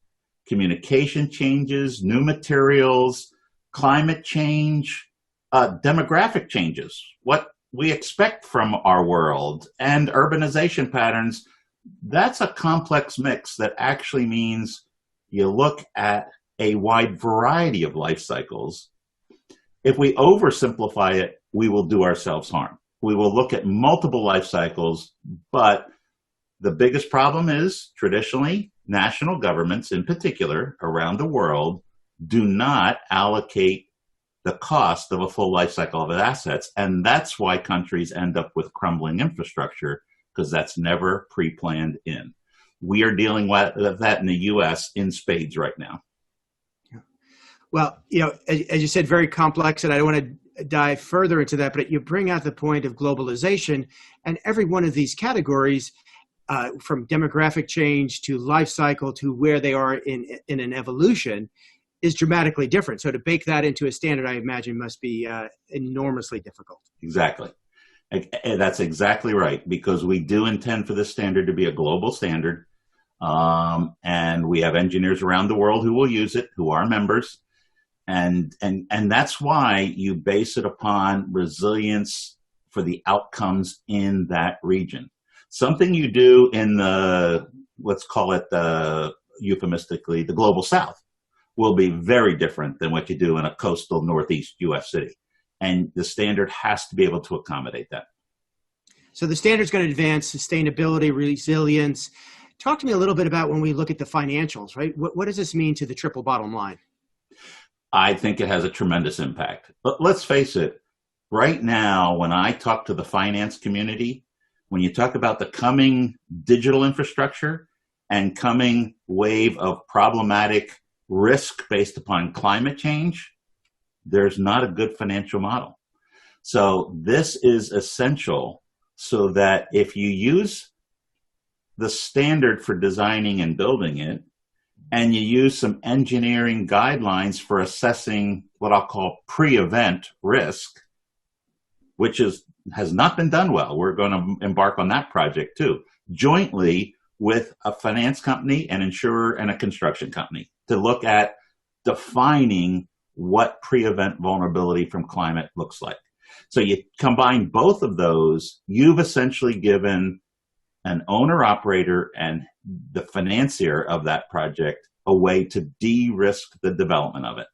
communication changes, new materials, climate change, demographic changes, what we expect from our world, and urbanization patterns, that's a complex mix that actually means you look at a wide variety of life cycles. If we oversimplify it, we will do ourselves harm. We will look at multiple life cycles, but the biggest problem is traditionally national governments in particular around the world do not allocate the cost of a full life cycle of assets. And that's why countries end up with crumbling infrastructure, because that's never pre-planned in. We are dealing with that in the US in spades right now. Well, you know, as you said, very complex, and I don't want to dive further into that, but you bring out the point of globalization, and every one of these categories, from demographic change to life cycle to where they are in an evolution, is dramatically different. So to bake that into a standard, I imagine, must be enormously difficult. Exactly. That's exactly right, because we do intend for this standard to be a global standard, and we have engineers around the world who will use it, who are members. And that's why you base it upon resilience for the outcomes in that region. Something you do in the, let's call it euphemistically, the global south will be very different than what you do in a coastal northeast US city. And the standard has to be able to accommodate that. So the standard's going to advance sustainability, resilience. Talk to me a little bit about when we look at the financials, right? What does this mean to the triple bottom line? I think it has a tremendous impact. But let's face it, right now, when I talk to the finance community, when you talk about the coming digital infrastructure and coming wave of problematic risk based upon climate change, there's not a good financial model. So this is essential so that if you use the standard for designing and building it, and you use some engineering guidelines for assessing what I'll call pre-event risk, which has not been done well. We're going to embark on that project too, jointly with a finance company, an insurer, and a construction company to look at defining what pre-event vulnerability from climate looks like. So you combine both of those, you've essentially given an owner-operator and the financier of that project a way to de-risk the development of it.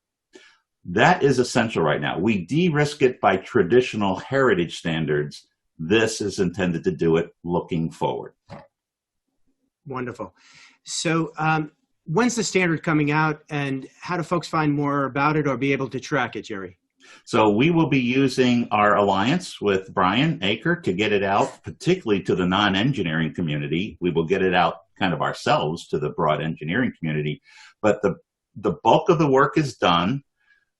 That is essential right now. We de-risk it by traditional heritage standards. This is intended to do it looking forward. Wonderful. So when's the standard coming out, and how do folks find more about it or be able to track it, Jerry? So we will be using our alliance with Brian ACRE to get it out, particularly to the non-engineering community. We will get it out kind of ourselves to the broad engineering community. But the bulk of the work is done.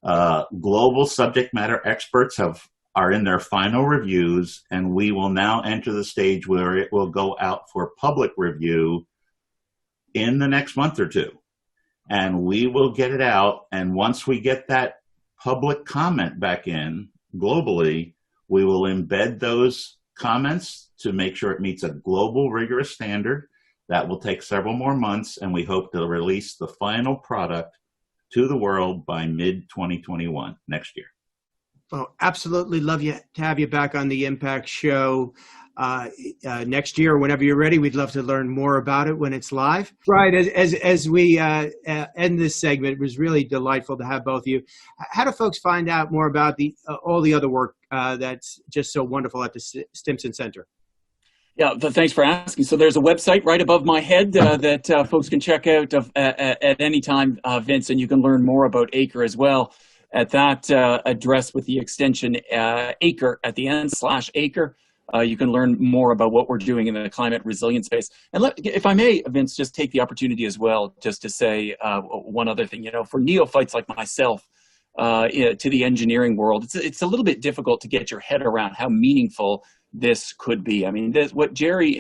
Global subject matter experts are in their final reviews, and we will now enter the stage where it will go out for public review in the next month or two. And we will get it out, and once we get that public comment back in globally, we will embed those comments to make sure it meets a global rigorous standard. That will take several more months, and we hope to release the final product to the world by mid-2021, next year. Well, absolutely love to have you back on the Impact Show next year, whenever you're ready. We'd love to learn more about it when it's live. Right, as we end this segment, it was really delightful to have both of you. How do folks find out more about all the other work that's just so wonderful at the Stimson Center? Yeah, thanks for asking. So there's a website right above my head that folks can check out at any time, Vince, and you can learn more about ACRE as well at that address with the extension ACRE at the end /ACRE. You can learn more about what we're doing in the climate resilience space. And if I may, Vince, just take the opportunity as well just to say one other thing. You know, for neophytes like myself, to the engineering world, it's a little bit difficult to get your head around how meaningful this could be. I mean, what Jerry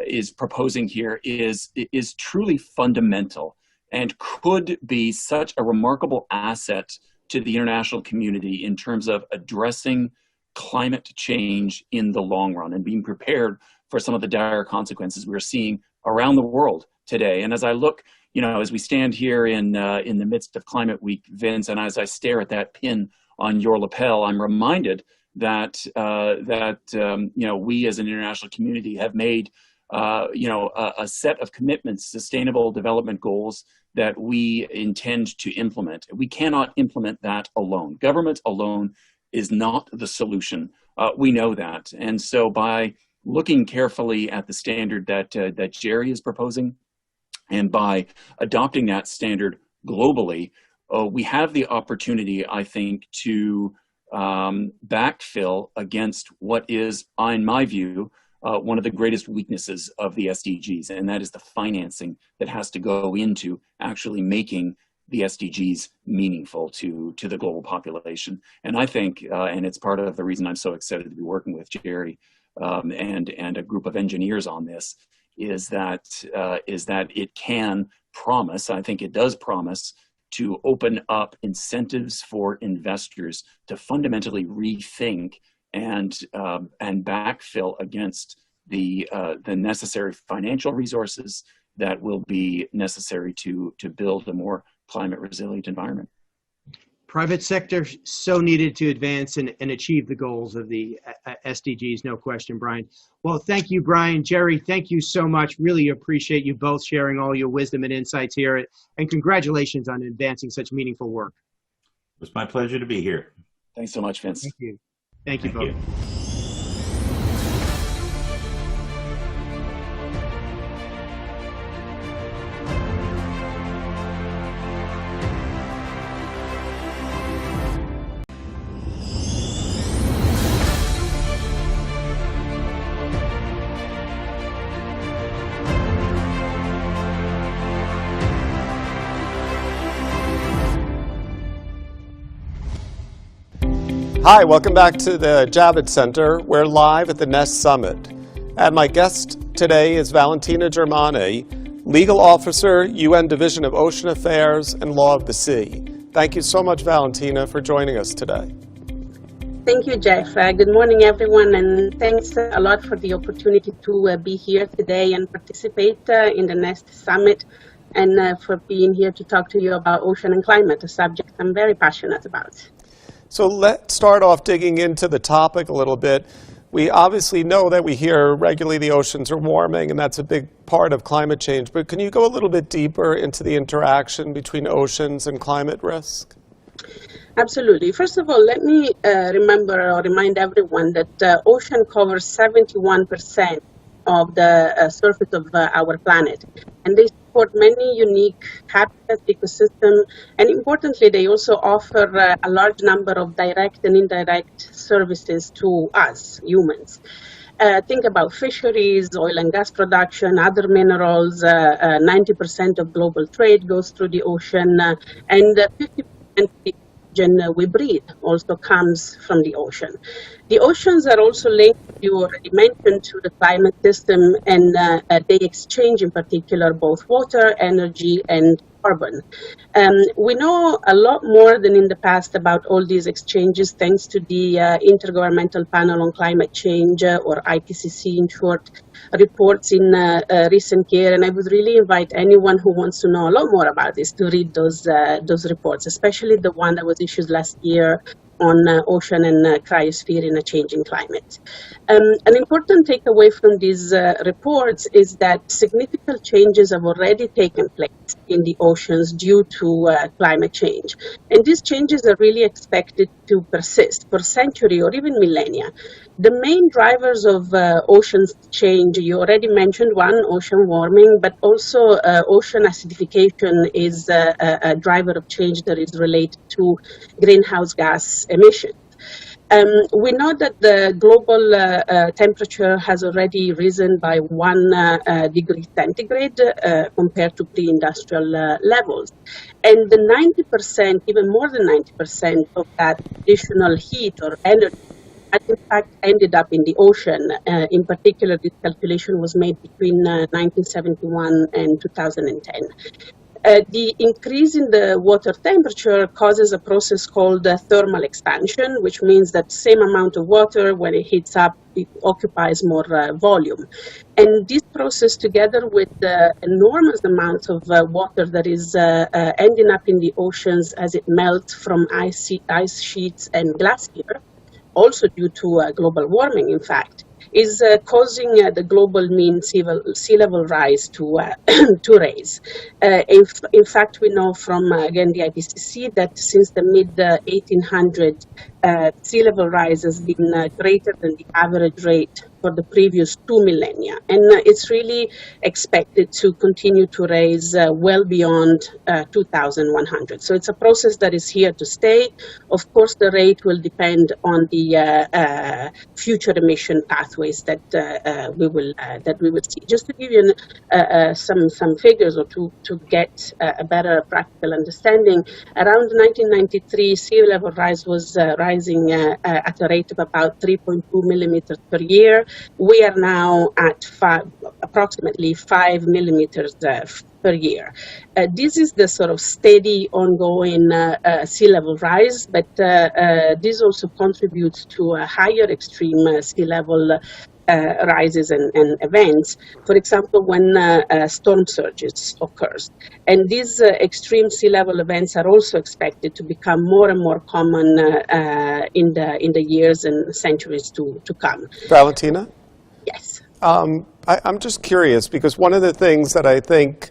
is proposing here is truly fundamental and could be such a remarkable asset to the international community in terms of addressing climate change in the long run and being prepared for some of the dire consequences we're seeing around the world today. And as I look, you know, as we stand here in the midst of Climate Week, Vince, and as I stare at that pin on your lapel, I'm reminded that you know, we as an international community have made you know, a set of commitments, sustainable development goals that we intend to implement. We cannot implement that alone. Government alone is not the solution. We know that. And so by looking carefully at the standard that Jerry is proposing, and by adopting that standard globally, we have the opportunity, I think, to backfill against what is, in my view, one of the greatest weaknesses of the SDGs, and that is the financing that has to go into actually making the SDGs meaningful to the global population. And I think, and it's part of the reason I'm so excited to be working with Jerry and a group of engineers on this, is that it can promise, I think it does promise, to open up incentives for investors to fundamentally rethink and backfill against the necessary financial resources that will be necessary to build a more climate resilient environment. Private sector so needed to advance and achieve the goals of the SDGs, no question, Brian. Well, thank you, Brian. Jerry, thank you so much. Really appreciate you both sharing all your wisdom and insights here, and congratulations on advancing such meaningful work. It was my pleasure to be here. Thanks so much, Vince. Thank you. Thank you both. Hi, welcome back to the Javits Center. We're live at the NEST Summit. And my guest today is Valentina Germani, Legal Officer, UN Division of Ocean Affairs and Law of the Sea. Thank you so much, Valentina, for joining us today. Thank you, Jeff. Good morning, everyone, and thanks a lot for the opportunity to be here today and participate in the NEST Summit, and for being here to talk to you about ocean and climate, a subject I'm very passionate about. So let's start off digging into the topic a little bit. We obviously know that we hear regularly the oceans are warming, and that's a big part of climate change. But can you go a little bit deeper into the interaction between oceans and climate risk? Absolutely. First of all, let me remind everyone that ocean covers 71% of the surface of our planet. And they support many unique habitats, ecosystem, and importantly, they also offer a large number of direct and indirect services to us, humans. Think about fisheries, oil and gas production, other minerals. 90% of global trade goes through the ocean, and 50% of the oxygen we breathe also comes from the ocean. The oceans are also linked, you already mentioned, to the climate system, and they exchange in particular both water, energy, and carbon. We know a lot more than in the past about all these exchanges thanks to the Intergovernmental Panel on Climate Change, or IPCC in short, reports in recent year. And I would really invite anyone who wants to know a lot more about this to read those reports, especially the one that was issued last year on ocean and cryosphere in a changing climate. An important takeaway from these reports is that significant changes have already taken place in the oceans due to climate change. And these changes are really expected to persist for centuries or even millennia. The main drivers of oceans change, you already mentioned one, ocean warming, but also ocean acidification is a driver of change that is related to greenhouse gas emissions. We know that the global temperature has already risen by 1 degree centigrade compared to pre-industrial levels. And the 90%, even more than 90% of that additional heat or energy in fact ended up in the ocean. In particular, this calculation was made between 1971 and 2010. The increase in the water temperature causes a process called thermal expansion, which means that the same amount of water, when it heats up, it occupies more volume. And this process, together with the enormous amounts of water that is ending up in the oceans as it melts from ice sheets and glacier, also due to global warming, in fact, is causing the global mean sea level rise to raise. In fact, we know from, again, the IPCC that since the mid-1800s, sea level rise has been greater than the average rate for the previous 2 millennia. And it's really expected to continue to raise well beyond 2100. So it's a process that is here to stay. Of course, the rate will depend on the future emission pathways that we will see. Just to give you some figures or to get a better practical understanding, around 1993, sea level rise was rising at a rate of about 3.2 millimeters per year. We are now at approximately 5 millimeters per year. This is the sort of steady, ongoing sea level rise, but this also contributes to a higher extreme sea level rises and events. For example, when storm surges occurs. And these extreme sea level events are also expected to become more and more common in the years and centuries to come. Valentina? Yes. I'm just curious, because one of the things that I think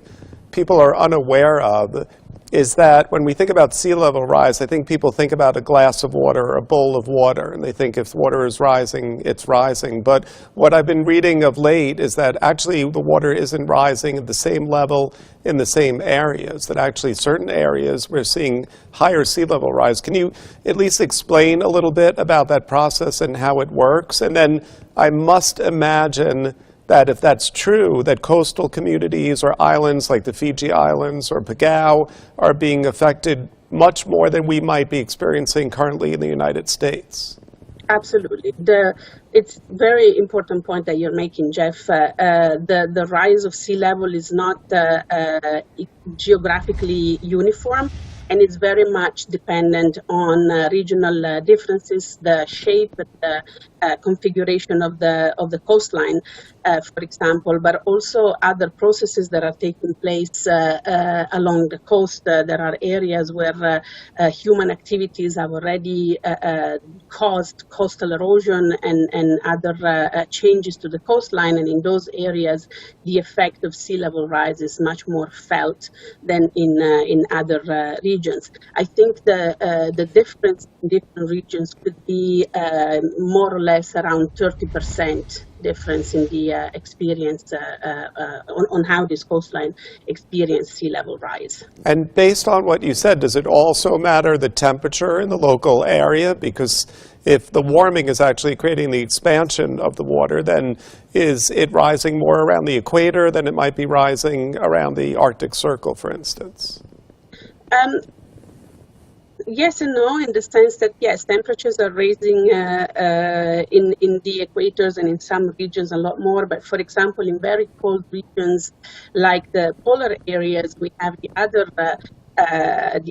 people are unaware of is that when we think about sea level rise, I think people think about a glass of water or a bowl of water, and they think if water is rising, it's rising. But what I've been reading of late is that actually the water isn't rising at the same level in the same areas, that actually certain areas we're seeing higher sea level rise. Can you at least explain a little bit about that process and how it works? And then I must imagine that if that's true, that coastal communities or islands like the Fiji Islands or Palau are being affected much more than we might be experiencing currently in the United States. Absolutely. It's a very important point that you're making, Jeff. The rise of sea level is not geographically uniform, and it's very much dependent on regional differences, the shape, the configuration of the coastline, for example, but also other processes that are taking place along the coast. There are areas where human activities have already caused coastal erosion and other changes to the coastline, and in those areas, the effect of sea level rise is much more felt than in other regions. I think the difference in different regions could be more or less around 30% difference in the experience on how this coastline experience sea level rise. And based on what you said, does it also matter the temperature in the local area? Because if the warming is actually creating the expansion of the water, then is it rising more around the equator than it might be rising around the Arctic Circle, for instance? Yes and no, in the sense that, yes, temperatures are rising in the equators and in some regions a lot more. But for example, in very cold regions like the polar areas, we have the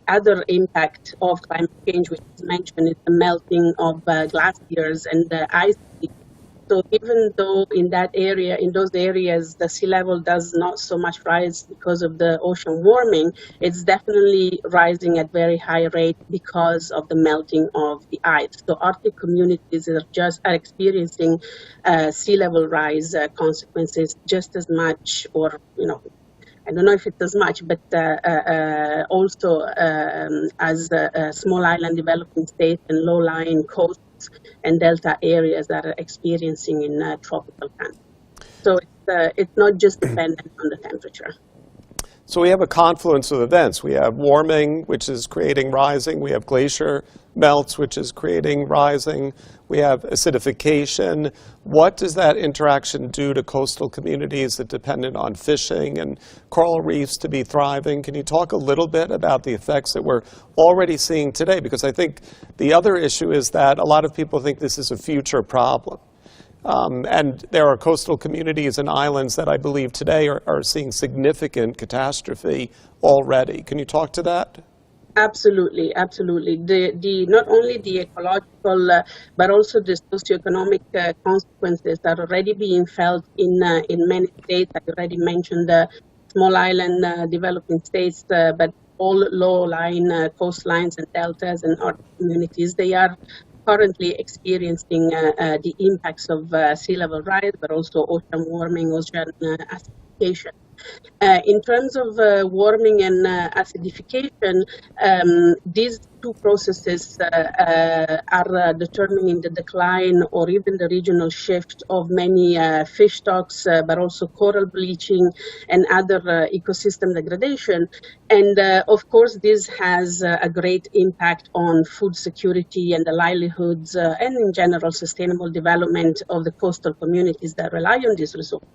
other impact of climate change, which is mentioned, is the melting of glaciers and the ice. So even though in those areas, the sea level does not so much rise because of the ocean warming, it's definitely rising at very high rate because of the melting of the ice. So Arctic communities are experiencing sea level rise consequences just as much, or I don't know if it's as much, but also as small island developing states and low-lying coasts and delta areas that are experiencing in tropical countries. So it's not just dependent on the temperature. So we have a confluence of events. We have warming, which is creating rising. We have glacier melts, which is creating rising. We have acidification. What does that interaction do to coastal communities that depend on fishing and coral reefs to be thriving? Can you talk a little bit about the effects that we're already seeing today? Because I think the other issue is that a lot of people think this is a future problem. And there are coastal communities and islands that I believe today are seeing significant catastrophe already. Can you talk to that? Absolutely, absolutely. Not only the ecological, but also the socioeconomic consequences that are already being felt in many states. I already mentioned the small island developing states, but all low-lying coastlines and deltas and Arctic communities, they are currently experiencing the impacts of sea level rise, but also ocean warming, ocean acidification. In terms of warming and acidification, these two processes are determining the decline or even the regional shift of many fish stocks, but also coral bleaching and other ecosystem degradation. And of course, this has a great impact on food security and the livelihoods and in general sustainable development of the coastal communities that rely on these resources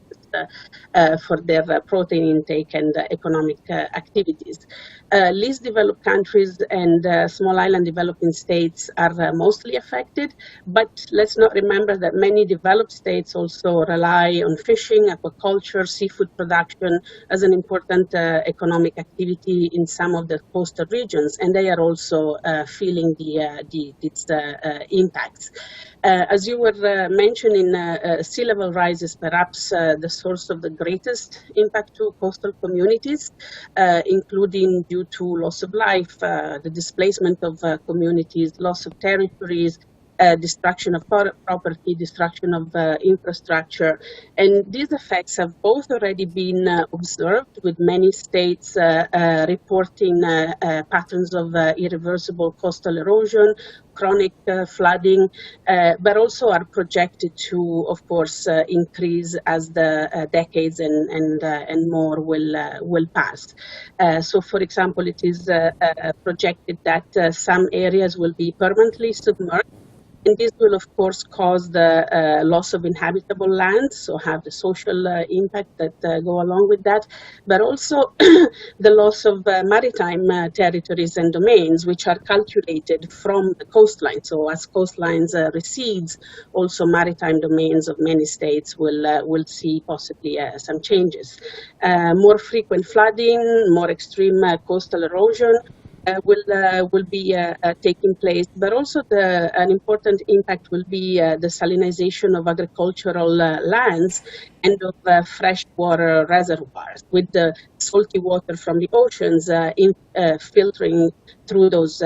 for their protein intake and economic activities. Least developed countries and small island developing states are mostly affected, but let's not remember that many developed states also rely on fishing, aquaculture, seafood production as an important economic activity in some of the coastal regions, and they are also feeling its impacts. As you were mentioning, sea level rise is perhaps the source of the greatest impact to coastal communities, including due to loss of life, the displacement of communities, loss of territories, destruction of property, destruction of infrastructure. And these effects have both already been observed, with many states reporting patterns of irreversible coastal erosion, chronic flooding, but also are projected to, of course, increase as the decades and more will pass. So, for example, it is projected that some areas will be permanently submerged. And this will, of course, cause the loss of inhabitable land, so have the social impact that go along with that, but also the loss of maritime territories and domains, which are calculated from the coastline. So as coastlines recedes, also maritime domains of many states will see possibly some changes. More frequent flooding, more extreme coastal erosion, will be taking place, but also an important impact will be the salinization of agricultural lands and of freshwater reservoirs, with the salty water from the oceans filtering through those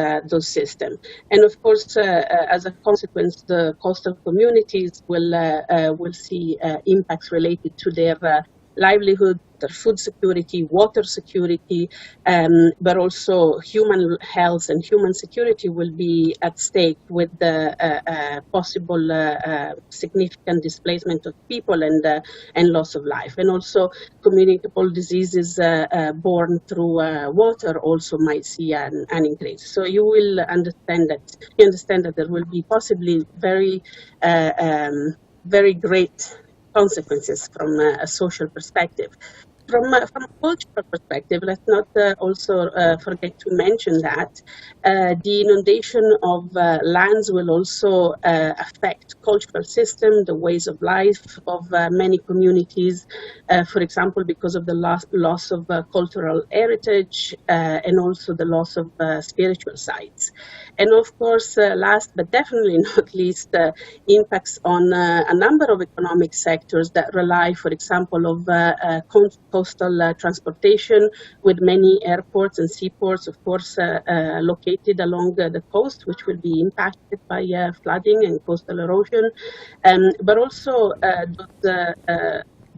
systems. And of course, as a consequence, the coastal communities will see impacts related to their livelihood, their food security, water security, but also human health and human security will be at stake with the possible significant displacement of people and loss of life. And also communicable diseases born through water also might see an increase. So you will understand that there will be possibly very great consequences from a social perspective. From a cultural perspective, let's not also forget to mention that the inundation of lands will also affect cultural system, the ways of life of many communities, for example, because of the loss of cultural heritage and also the loss of spiritual sites. And of course, last but definitely not least, impacts on a number of economic sectors that rely, for example, of coastal transportation, with many airports and seaports, of course, located along the coast, which will be impacted by flooding and coastal erosion, but also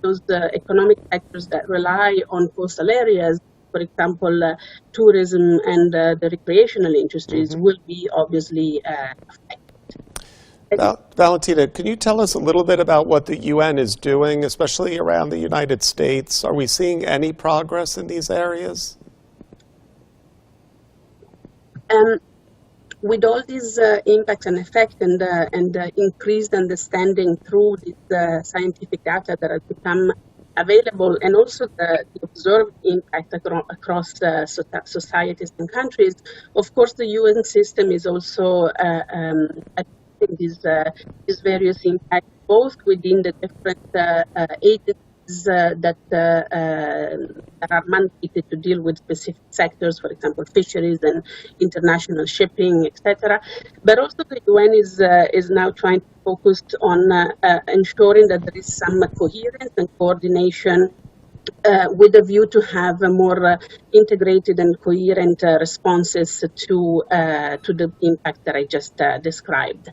those economic sectors that rely on coastal areas, for example, tourism and the recreational industries will be obviously affected. Valentina, can you tell us a little bit about what the UN is doing, especially around the United States? Are we seeing any progress in these areas? With all these impacts and effects and increased understanding through this scientific data that has become available, and also the observed impact across societies and countries, of course, the UN system is also these various impacts, both within the different agencies that are mandated to deal with specific sectors, for example, fisheries and international shipping, etc. But also the UN is now trying to focus on ensuring that there is some coherence and coordination with a view to have a more integrated and coherent responses to the impact that I just described.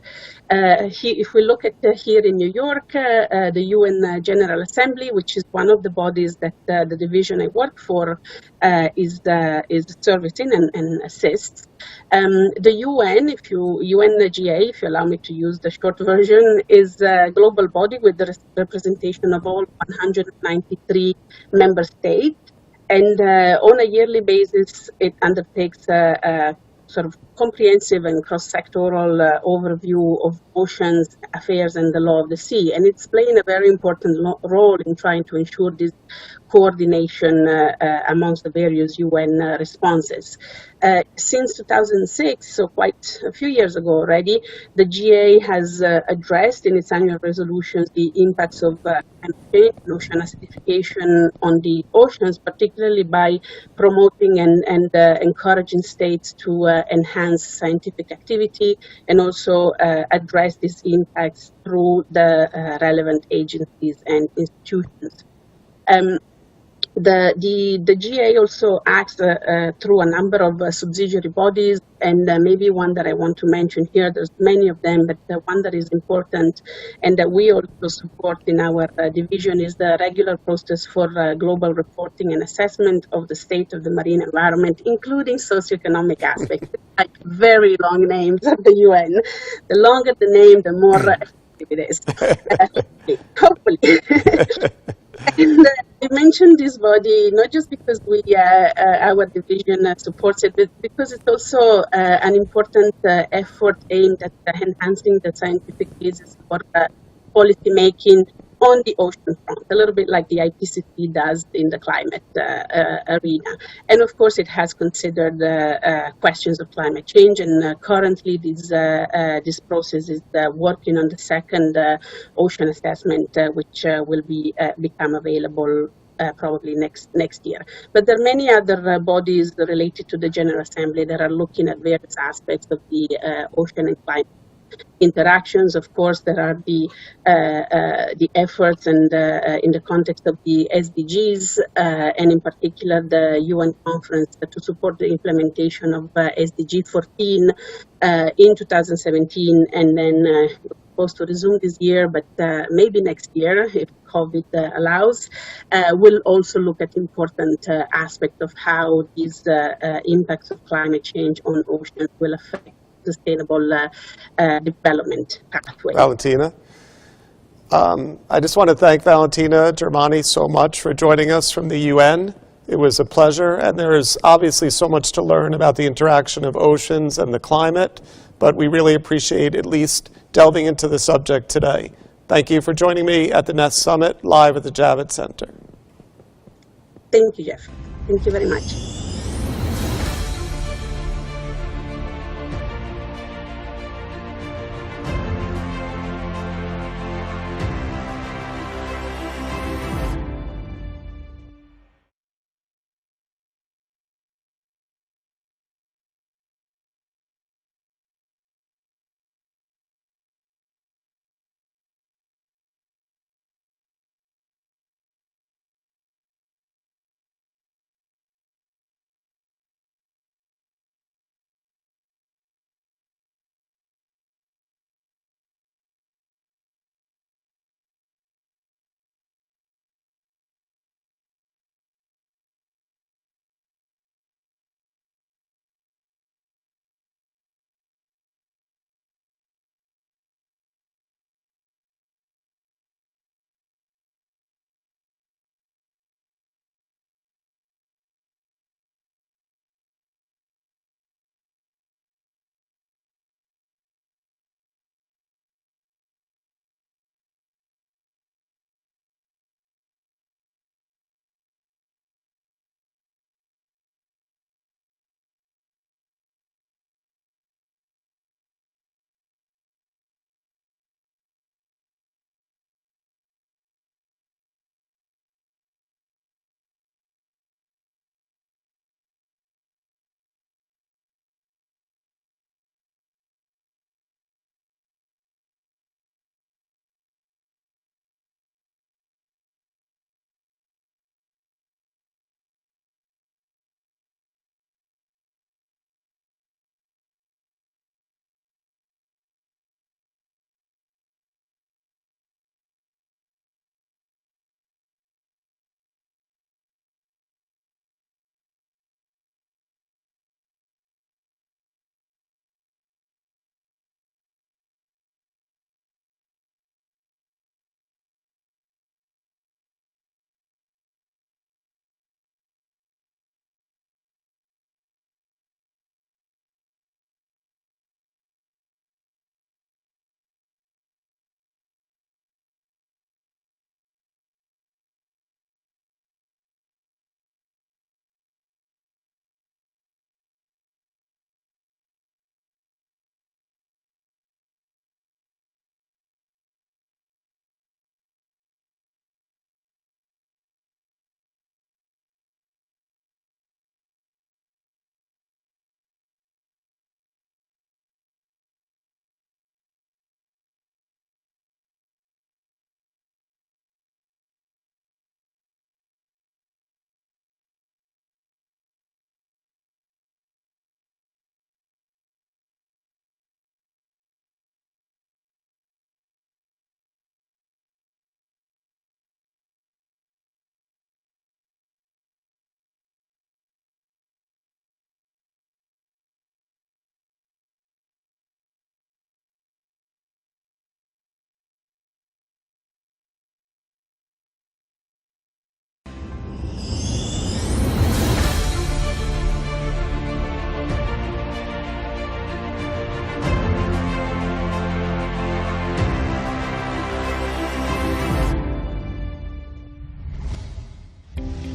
If we look at here in New York, the UN General Assembly, which is one of the bodies that the division I work for is servicing and assists. The UN, UNGA, if you allow me to use the short version, is a global body with the representation of all 193 member states. And on a yearly basis, it undertakes a sort of comprehensive and cross-sectoral overview of oceans affairs and the law of the sea. And it's playing a very important role in trying to ensure this coordination amongst the various UN responses. Since 2006, so quite a few years ago already, the GA has addressed in its annual resolutions the impacts of climate change and ocean acidification on the oceans, particularly by promoting and encouraging states to enhance scientific activity and also address these impacts through the relevant agencies and institutions. The GA also acts through a number of subsidiary bodies, and maybe one that I want to mention here, there's many of them, but the one that is important and that we also support in our division is the regular process for global reporting and assessment of the state of the marine environment, including socioeconomic aspects, like very long names of the UN. The longer the name, the more effective it is, hopefully. And I mentioned this body not just because our division supports it, but because it's also an important effort aimed at enhancing the scientific basis for policy making on the ocean front, a little bit like the IPCC does in the climate arena. And of course, it has considered questions of climate change, and currently this process is working on the second ocean assessment, which will become available probably next year. But there are many other bodies related to the General Assembly that are looking at various aspects of the ocean and climate interactions. Of course, there are the efforts and in the context of the SDGs and in particular the UN conference to support the implementation of SDG 14 in 2017, and then of supposed to resume this year, but maybe next year, if COVID allows, we'll also look at important aspects of how these impacts of climate change on oceans will affect sustainable development pathway. Valentina? I just want to thank Valentina Germani so much for joining us from the UN. It was a pleasure, and there is obviously so much to learn about the interaction of oceans and the climate, but we really appreciate at least delving into the subject today. Thank you for joining me at the Nest Summit, live at the Javits Center. Thank you, Jeff. Thank you very much.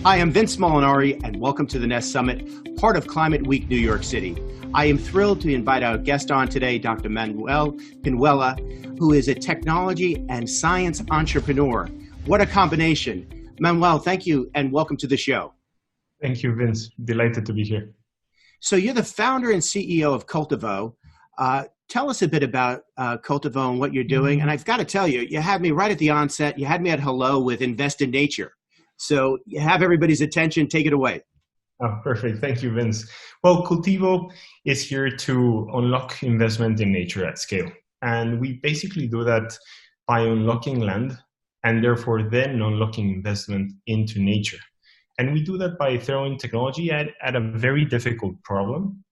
Hi, I'm Vince Molinari, and welcome to the Nest Summit, part of Climate Week New York City. I am thrilled to invite our guest on today, Dr. Manuel Pinuela, who is a technology and science entrepreneur. What a combination. Manuel, thank you, and welcome to the show. Thank you, Vince. Delighted to be here. So you're the founder and CEO of Cultivo. Tell us a bit about Cultivo and what you're doing. And I've got to tell you, you had me right at the onset. You had me at hello with Invest in Nature. So you have everybody's attention. Take it away. Oh, perfect. Thank you, Vince. Well, Cultivo is here to unlock investment in nature at scale. And we basically do that by unlocking land and therefore then unlocking investment into nature. And we do that by throwing technology at a very difficult problem,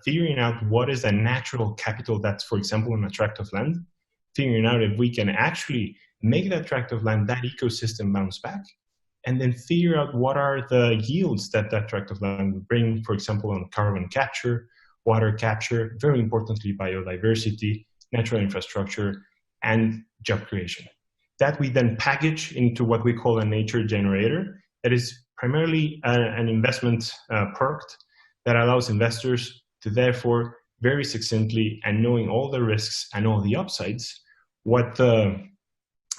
figuring out what is the natural capital that's, for example, an tract of land, figuring out if we can actually make that tract of land, that ecosystem bounce back, and then figure out what are the yields that that tract of land would bring, for example, on carbon capture, water capture, very importantly, biodiversity, natural infrastructure, and job creation. That we then package into what we call a nature generator that is primarily an investment product that allows investors to therefore very succinctly and knowing all the risks and all the upsides, what the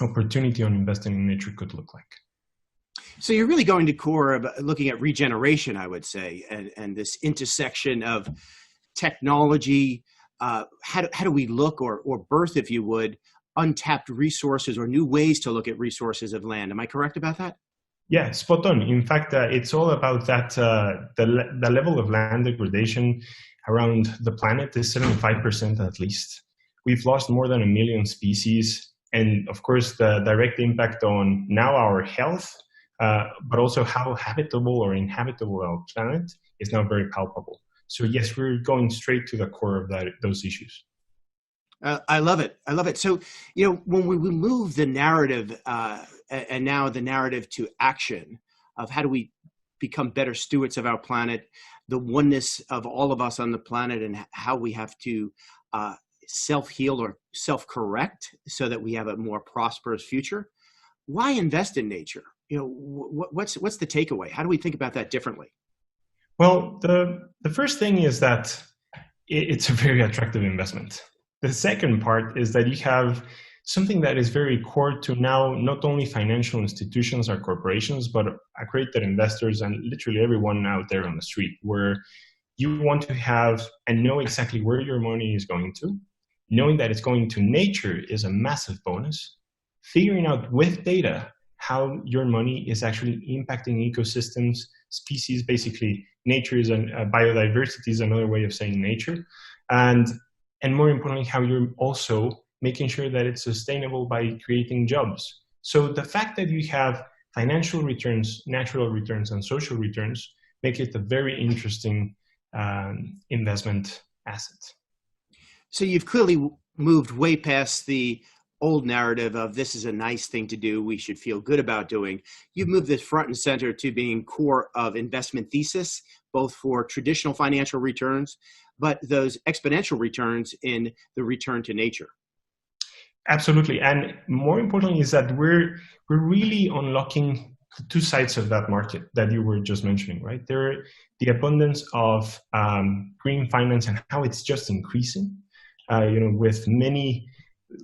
opportunity on investing in nature could look like. So you're really going to core of looking at regeneration, I would say, and this intersection of technology. How do we look or birth, if you would, untapped resources or new ways to look at resources of land? Am I correct about that? Yeah, spot on. In fact, it's all about that. The level of land degradation around the planet is 75% at least. We've lost more than 1 million species. And of course, the direct impact on now our health, but also how habitable or inhabitable our planet is now very palpable. So yes, we're going straight to the core of those issues. I love it. I love it. So, when we move the narrative and now the narrative to action of how do we become better stewards of our planet, the oneness of all of us on the planet, and how we have to self-heal or self-correct so that we have a more prosperous future. Why invest in nature? What's the takeaway? How do we think about that differently? Well, the first thing is that it's a very attractive investment. The second part is that you have something that is very core to now not only financial institutions or corporations, but accredited investors and literally everyone out there on the street, where you want to have and know exactly where your money is going to. Knowing that it's going to nature is a massive bonus. Figuring out with data how your money is actually impacting ecosystems, species, basically nature is biodiversity is another way of saying nature. And more importantly, how you're also making sure that it's sustainable by creating jobs. So the fact that you have financial returns, natural returns, and social returns make it a very interesting investment asset. So you've clearly moved way past the old narrative of this is a nice thing to do, we should feel good about doing. You've moved this front and center to being core of investment thesis, both for traditional financial returns, but those exponential returns in the return to nature. Absolutely. And more importantly is that we're really unlocking the two sides of that market that you were just mentioning, right? The abundance of green finance and how it's just increasing, with many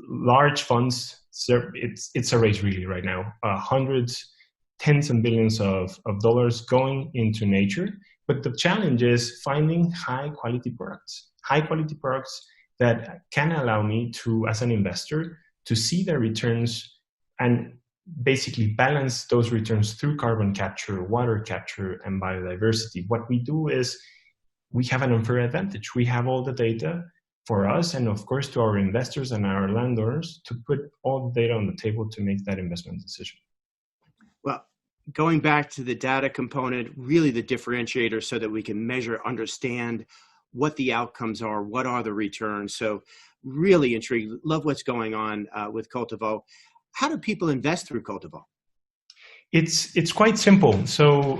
large funds. So it's a race really right now, hundreds, tens and billions of dollars going into nature. But the challenge is finding high quality products that can allow me to, as an investor, to see the returns and basically balance those returns through carbon capture, water capture, and biodiversity. What we do is we have an unfair advantage. We have all the data for us and, of course, to our investors and our landowners to put all the data on the table to make that investment decision. Well, going back to the data component, really the differentiator so that we can measure, understand what the outcomes are, what are the returns. So really intrigued, love what's going on with Cultivo. How do people invest through Cultivo? It's quite simple. So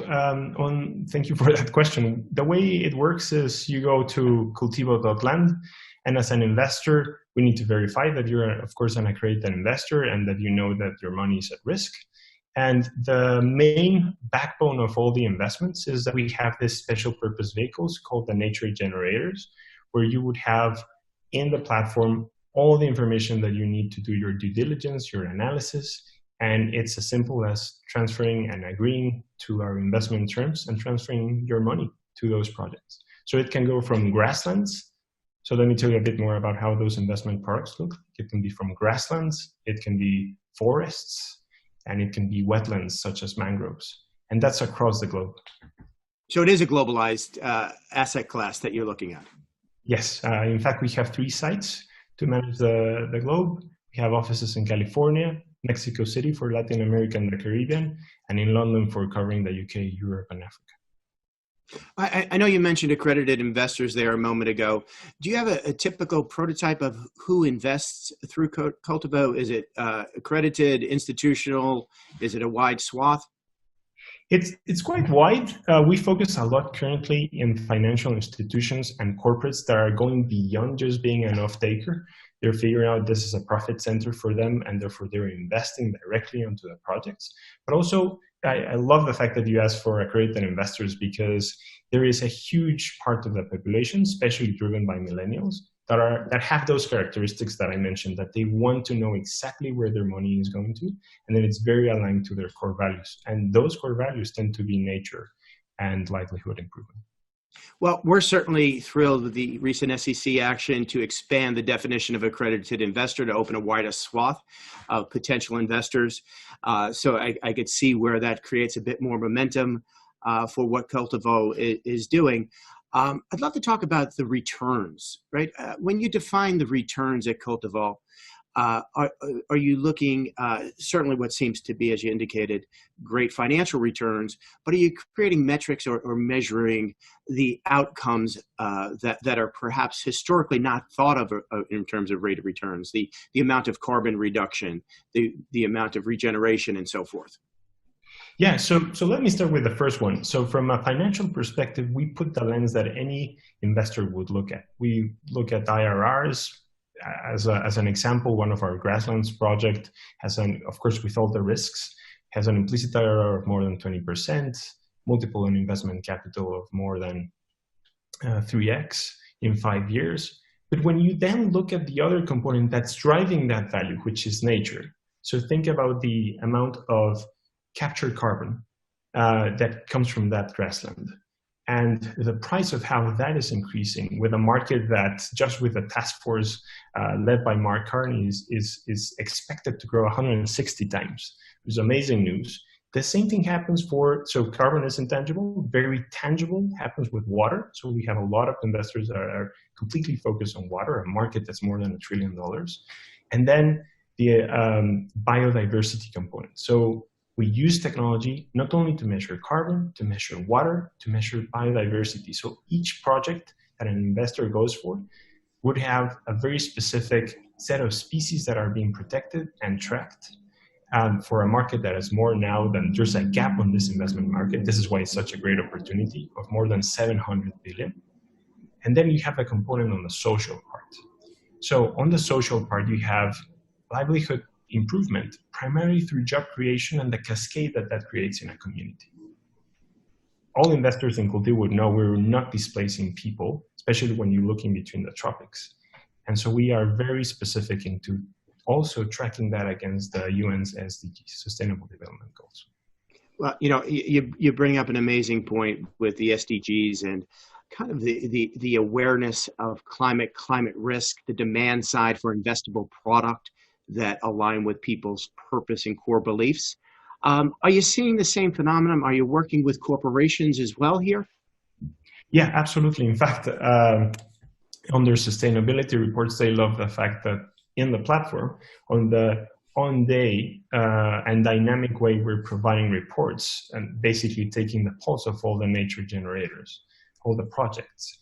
thank you for that question. The way it works is you go to cultivo.land, and as an investor, we need to verify that you're, of course, an accredited investor and that you know that your money is at risk. And the main backbone of all the investments is that we have this special purpose vehicles called the nature generators, where you would have in the platform all the information that you need to do your due diligence, your analysis, and it's as simple as transferring and agreeing to our investment terms and transferring your money to those projects. So it can go from grasslands. So let me tell you a bit more about how those investment products look. It can be from grasslands, it can be forests, and it can be wetlands such as mangroves. And that's across the globe. So it is a globalized asset class that you're looking at. Yes. In fact, we have 3 sites to manage the globe. We have offices in California, Mexico City for Latin America and the Caribbean, and in London for covering the UK, Europe, and Africa. I know you mentioned accredited investors there a moment ago. Do you have a typical prototype of who invests through Cultivo? Is it accredited, institutional? Is it a wide swath? It's quite wide. We focus a lot currently in financial institutions and corporates that are going beyond just being an off-taker. They're figuring out this is a profit center for them, and therefore they're investing directly onto the projects. But also, I love the fact that you asked for accredited investors, because there is a huge part of the population, especially driven by millennials, that have those characteristics that I mentioned, that they want to know exactly where their money is going to, and then it's very aligned to their core values. And those core values tend to be nature and livelihood improvement. Well, we're certainly thrilled with the recent SEC action to expand the definition of accredited investor to open a wider swath of potential investors. So I could see where that creates a bit more momentum for what Cultivo is doing. I'd love to talk about the returns, right? When you define the returns at Cultivo, are you looking, certainly what seems to be, as you indicated, great financial returns, but are you creating metrics or measuring the outcomes that are perhaps historically not thought of in terms of rate of returns, the amount of carbon reduction, the amount of regeneration, and so forth? Yeah, so let me start with the first one. So from a financial perspective, we put the lens that any investor would look at. We look at IRRs. As an example, one of our grasslands project has of course, with all the risks, has an implicit IRR of more than 20%, multiple on investment capital of more than 3x in 5 years. But when you then look at the other component that's driving that value, which is nature. So think about the amount of captured carbon that comes from that grassland, and the price of how that is increasing with a market that, just with a task force led by Mark Carney, is expected to grow 160 times. It's amazing news. The same thing happens so carbon is intangible, very tangible happens with water. So we have a lot of investors that are completely focused on water, a market that's more than $1 trillion. And then the biodiversity component. So we use technology not only to measure carbon, to measure water, to measure biodiversity. So each project that an investor goes for would have a very specific set of species that are being protected and tracked. For a market that is more now than there's a gap on this investment market. This is why it's such a great opportunity of more than 700 billion. And then you have a component on the social part. So on the social part, you have livelihood improvement, primarily through job creation and the cascade that creates in a community. All investors in Cultivo would know we're not displacing people, especially when you're looking between the tropics. And so we are very specific into also tracking that against the UN's SDGs, Sustainable Development Goals. Well, you bring up an amazing point with the SDGs and kind of the awareness of climate risk, the demand side for investable product that align with people's purpose and core beliefs. Are you seeing the same phenomenon? Are you working with corporations as well here? Yeah, absolutely. In fact, on their sustainability reports, they love the fact that in the platform, on the on-day and dynamic way we're providing reports and basically taking the pulse of all the nature generators, all the projects.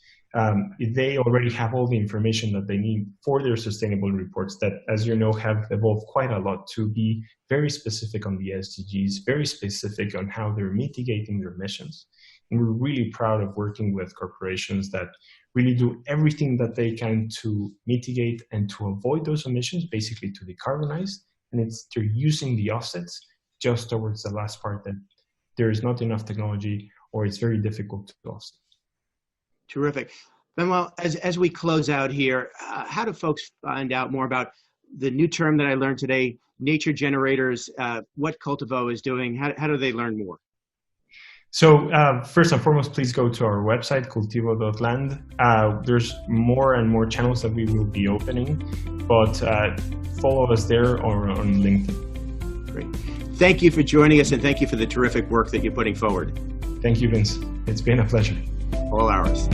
They already have all the information that they need for their sustainable reports that, as you know, have evolved quite a lot to be very specific on the SDGs, very specific on how they're mitigating their emissions. And we're really proud of working with corporations that really do everything that they can to mitigate and to avoid those emissions, basically to decarbonize. And they're using the offsets just towards the last part, that there is not enough technology or it's very difficult to offset. Terrific. Manuel, as we close out here, how do folks find out more about the new term that I learned today, nature generators, what Cultivo is doing? How do they learn more? So first and foremost, please go to our website, cultivo.land. There's more and more channels that we will be opening, but follow us there or on LinkedIn. Great. Thank you for joining us, and thank you for the terrific work that you're putting forward. Thank you, Vince. It's been a pleasure. All ours.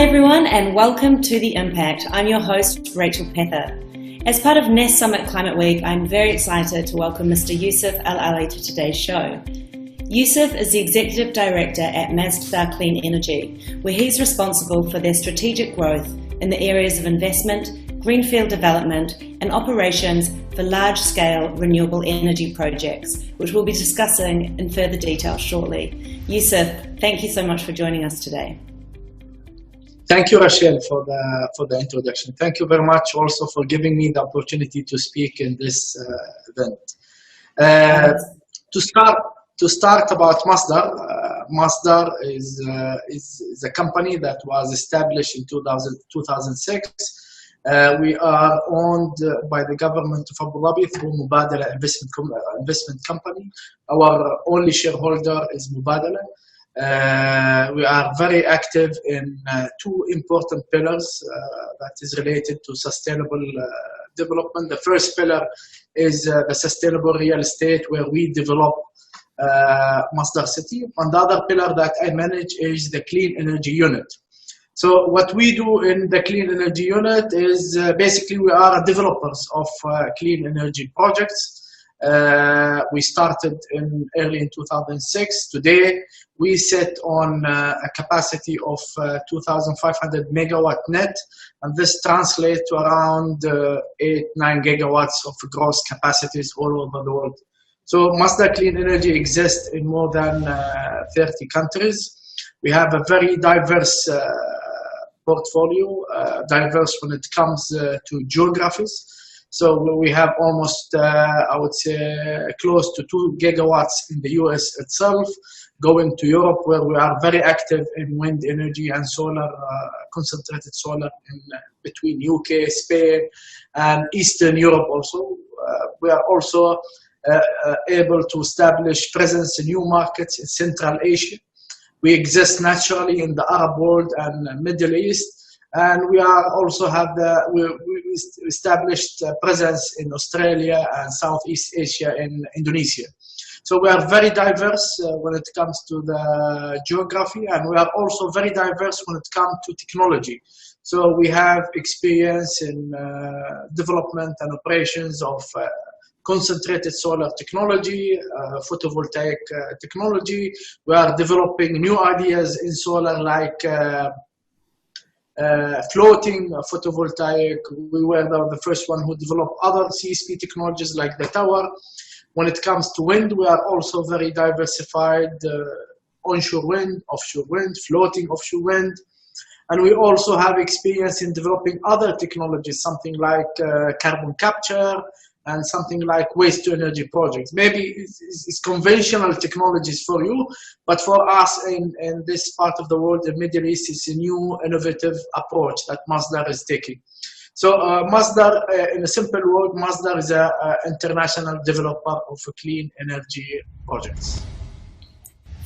everyone, and welcome to The Impact. I'm your host, Rachel Pether. As part of Nest Summit Climate Week, I'm very excited to welcome Mr. Yousif Al-Ali to today's show. Yousif is the Executive Director at Masdar Clean Energy, where he's responsible for their strategic growth in the areas of investment, greenfield development, and operations for large-scale renewable energy projects, which we'll be discussing in further detail shortly. Yousif, thank you so much for joining us today. Thank you, Rachel, for the introduction. Thank you very much also for giving me the opportunity to speak in this event. To start about Masdar, Masdar is a company that was established in 2006. We are owned by the government of Abu Dhabi through Mubadala investment company. Our only shareholder is Mubadala. We are very active in two important pillars that is related to sustainable development. The first pillar is the sustainable real estate, where we develop Masdar City. And the other pillar that I manage is the clean energy unit. So what we do in the clean energy unit is basically we are developers of clean energy projects. We started early in 2006. Today, we sit on a capacity of 2,500 megawatt net, and this translates to around 8-9 gigawatts of gross capacities all over the world. So Masdar Clean Energy exists in more than 30 countries. We have a very diverse portfolio, diverse when it comes to geographies. So we have almost, I would say, close to 2 gigawatts in the US itself, going to Europe, where we are very active in wind energy and solar, concentrated solar in between UK, Spain, and Eastern Europe also. We are also able to establish presence in new markets in Central Asia. We exist naturally in the Arab world and Middle East. And we are also have we established presence in Australia and Southeast Asia and Indonesia. So we are very diverse when it comes to the geography, and we are also very diverse when it comes to technology. So we have experience in development and operations of concentrated solar technology, photovoltaic technology. We are developing new ideas in solar like floating photovoltaic. We were the first one who developed other CSP technologies like the tower. When it comes to wind, we are also very diversified, onshore wind, offshore wind, floating offshore wind. And we also have experience in developing other technologies, something like carbon capture and something like waste to energy projects. Maybe it's conventional technologies for you, but for us in this part of the world, the Middle East, it's a new innovative approach that Masdar is taking. So Masdar, in a simple word, Masdar is an international developer of clean energy projects.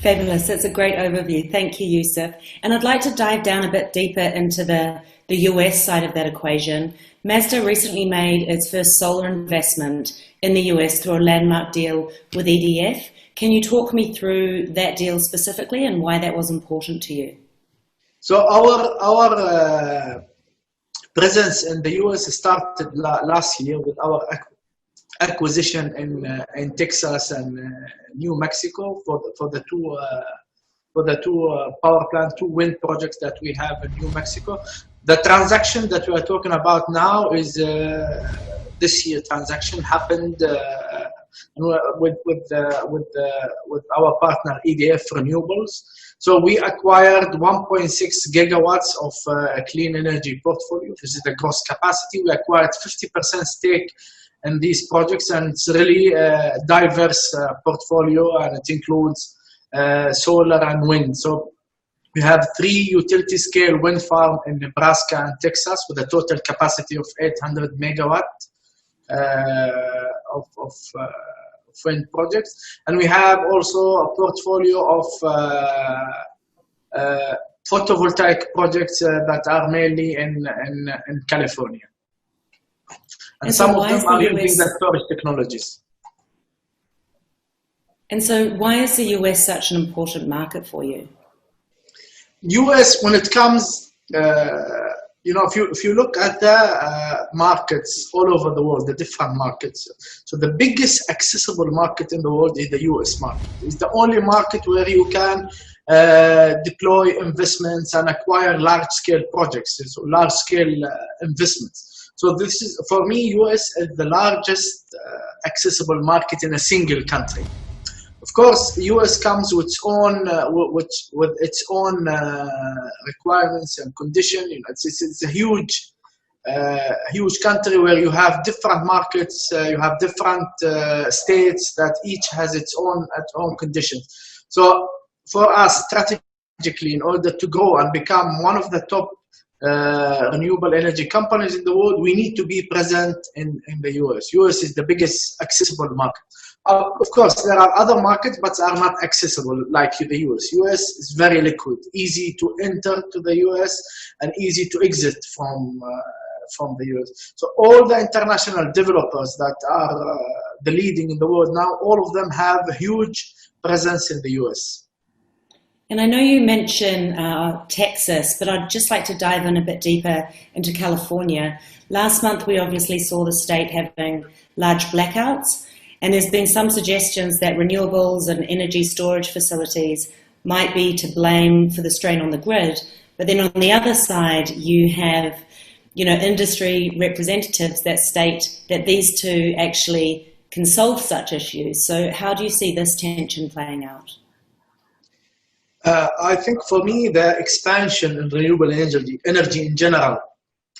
Fabulous. That's a great overview. Thank you, Yousif. And I'd like to dive down a bit deeper into the US side of that equation. Masdar recently made its first solar investment in the US through a landmark deal with EDF. Can you talk me through that deal specifically and why that was important to you? So our presence in the US started last year with our acquisition in Texas and New Mexico for the two power plant, two wind projects that we have in New Mexico. The transaction that we are talking about now is this year transaction happened with our partner EDF Renewables. So we acquired 1.6 gigawatts of clean energy portfolio. This is the gross capacity. We acquired 50% stake in these projects, and it's really a diverse portfolio, and it includes solar and wind. So we have 3 utility-scale wind farms in Nebraska and Texas with a total capacity of 800 megawatt of wind projects. And we have also a portfolio of photovoltaic projects that are mainly in California. And some of them are using the storage technologies. And so why is the US such an important market for you? US, when it comes if you look at the markets all over the world, the different markets, so the biggest accessible market in the world is the US market. It's the only market where you can deploy investments and acquire large-scale projects, so large-scale investments. So this is, for me, US is the largest accessible market in a single country. Of course, the US comes with its own requirements and conditions. It's a huge country where you have different markets, you have different states that each has its own conditions. So for us, strategically, in order to grow and become one of the top renewable energy companies in the world, we need to be present in the US. US is the biggest accessible market. Of course, there are other markets, but are not accessible like the US. US is very liquid, easy to enter to the US and easy to exit from the US. So all the international developers that are the leading in the world now, all of them have a huge presence in the US. And I know you mentioned Texas, but I'd just like to dive in a bit deeper into California. Last month, we obviously saw the state having large blackouts, and there's been some suggestions that renewables and energy storage facilities might be to blame for the strain on the grid. But then on the other side, you have, industry representatives that state that these two actually can solve such issues. So how do you see this tension playing out? I think for me, the expansion in renewable energy in general,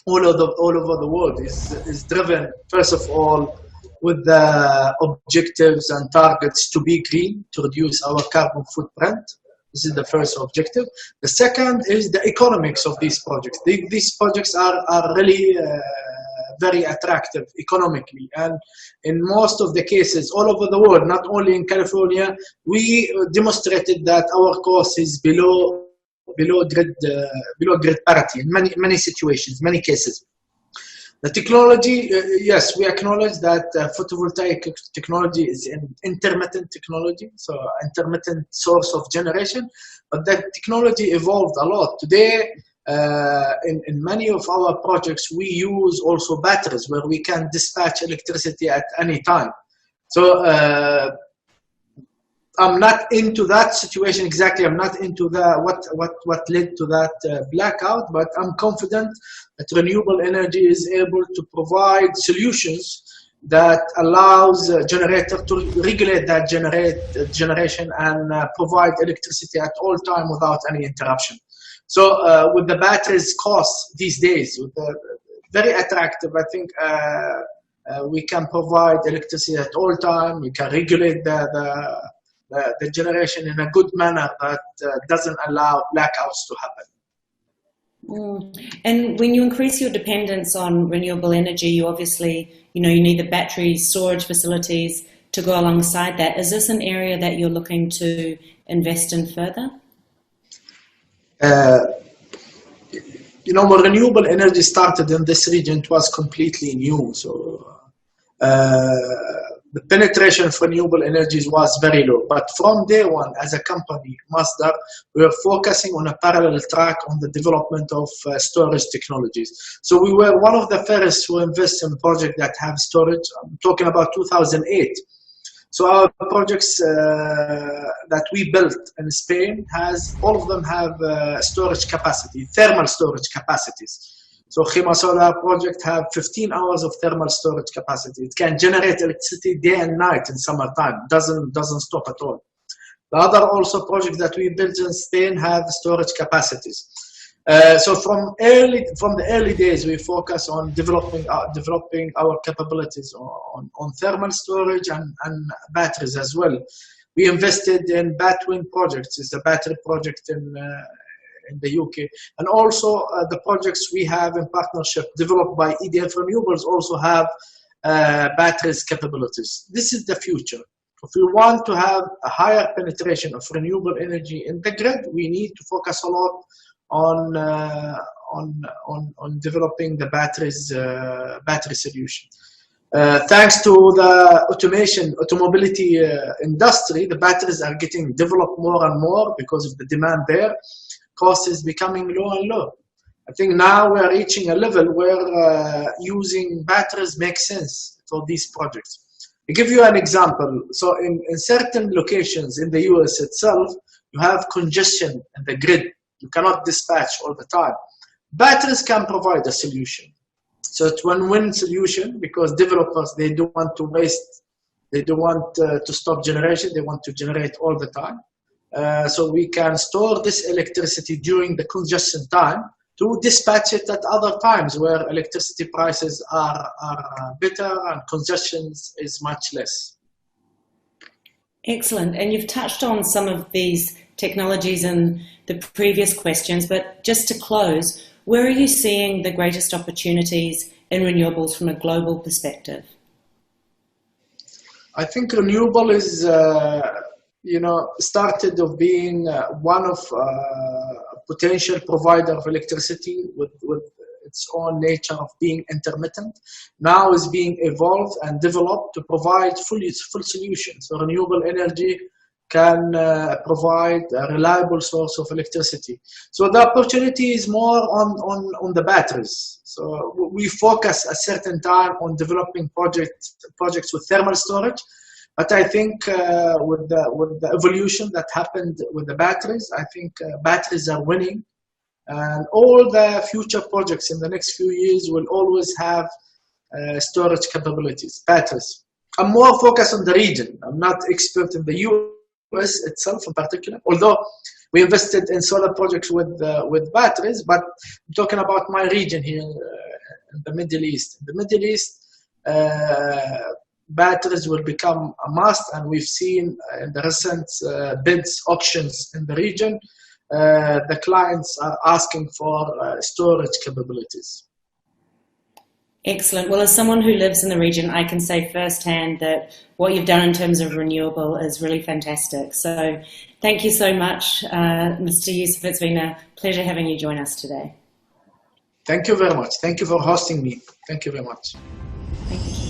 all over the world is driven, first of all, with the objectives and targets to be green, to reduce our carbon footprint. This is the first objective. The second is the economics of these projects. These projects are really very attractive economically, and in most of the cases all over the world, not only in California, we demonstrated that our cost is below grid parity in many situations, many cases. The technology, yes, we acknowledge that photovoltaic technology is an intermittent technology, so intermittent source of generation, but that technology evolved a lot. Today, in many of our projects, we use also batteries where we can dispatch electricity at any time. So I'm not into that situation exactly. I'm not into what led to that blackout, but I'm confident that renewable energy is able to provide solutions that allows a generator to regulate that generation and provide electricity at all time without any interruption. So with the batteries cost these days, very attractive, I think we can provide electricity at all time. We can regulate the generation in a good manner that doesn't allow blackouts to happen. And when you increase your dependence on renewable energy, you obviously, you need the battery storage facilities to go alongside that. Is this an area that you're looking to invest in further? When renewable energy started in this region, it was completely new. So the penetration of renewable energies was very low. But from day one, as a company, Masdar, we were focusing on a parallel track on the development of storage technologies. So we were one of the first to invest in projects that have storage. I'm talking about 2008. So our projects that we built in Spain, all of them have storage capacity, thermal storage capacities. So Khima Solar project have 15 hours of thermal storage capacity. It can generate electricity day and night in summertime. Doesn't stop at all. The other also projects that we built in Spain have storage capacities. So from the early days, we focus on developing our capabilities on thermal storage and batteries as well. We invested in Batwind projects. It's a battery project in the UK, and also the projects we have in partnership developed by EDF Renewables also have batteries capabilities. This is the future. If we want to have a higher penetration of renewable energy in the grid, we need to focus a lot on developing the battery solution. Thanks to the automobility industry, the batteries are getting developed more and more because of the demand there. Cost is becoming low and low. I think now we are reaching a level where using batteries makes sense for these projects. To give you an example, so in certain locations in the US itself, you have congestion in the grid. You cannot dispatch all the time. Batteries can provide a solution. So it's win-win solution because developers, they don't want to waste, they don't want to stop generation, they want to generate all the time. So we can store this electricity during the congestion time to dispatch it at other times where electricity prices are better and congestion is much less. Excellent. And you've touched on some of these technologies in the previous questions, but just to close, where are you seeing the greatest opportunities in renewables from a global perspective? I think renewable is, started of being one of potential provider of electricity with its own nature of being intermittent. Now is being evolved and developed to provide full solutions. So renewable energy can provide a reliable source of electricity. So the opportunity is more on the batteries. So we focus a certain time on developing projects with thermal storage. But I think with the evolution that happened with the batteries, I think batteries are winning. And all the future projects in the next few years will always have storage capabilities, batteries. I'm more focused on the region. I'm not expert in the US itself in particular, although we invested in solar projects with batteries, but I'm talking about my region here in the Middle East. In the Middle East, batteries will become a must, and we've seen in the recent bids, auctions in the region, the clients are asking for storage capabilities. Excellent. Well, as someone who lives in the region, I can say firsthand that what you've done in terms of renewable is really fantastic. So thank you so much, Mr. Yousif. It's been a pleasure having you join us today. Thank you very much. Thank you for hosting me. Thank you very much. Thank you.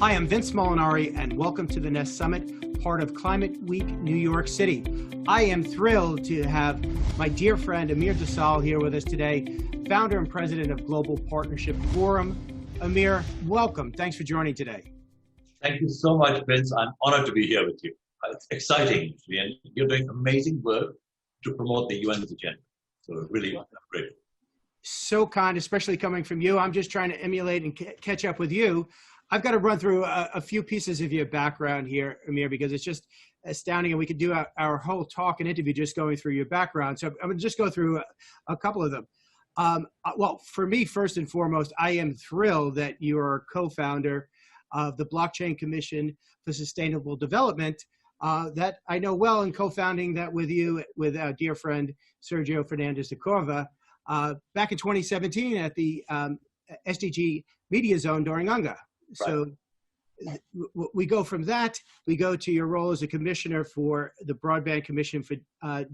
Hi, I'm Vince Molinari, and welcome to the Nest Summit, part of Climate Week New York City. I am thrilled to have my dear friend Amir Desal here with us today, founder and president of Global Partnership Forum. Amir, welcome. Thanks for joining today. Thank you so much, Vince. I'm honored to be here with you. It's exciting, and you're doing amazing work to promote the UN's agenda. So really great. So kind, especially coming from you. I'm just trying to emulate and catch up with you. I've got to run through a few pieces of your background here, Amir, because it's just astounding, and we could do our whole talk and interview just going through your background. So I'm going to just go through a couple of them. Well, for me, first and foremost, I am thrilled that you are co-founder of the Blockchain Commission for Sustainable Development, that I know well, and co-founding that with you, with our dear friend Sergio Fernandez de Corva, back in 2017 at the SDG Media Zone during UNGA. So we go from that, we go to your role as a commissioner for the Broadband Commission for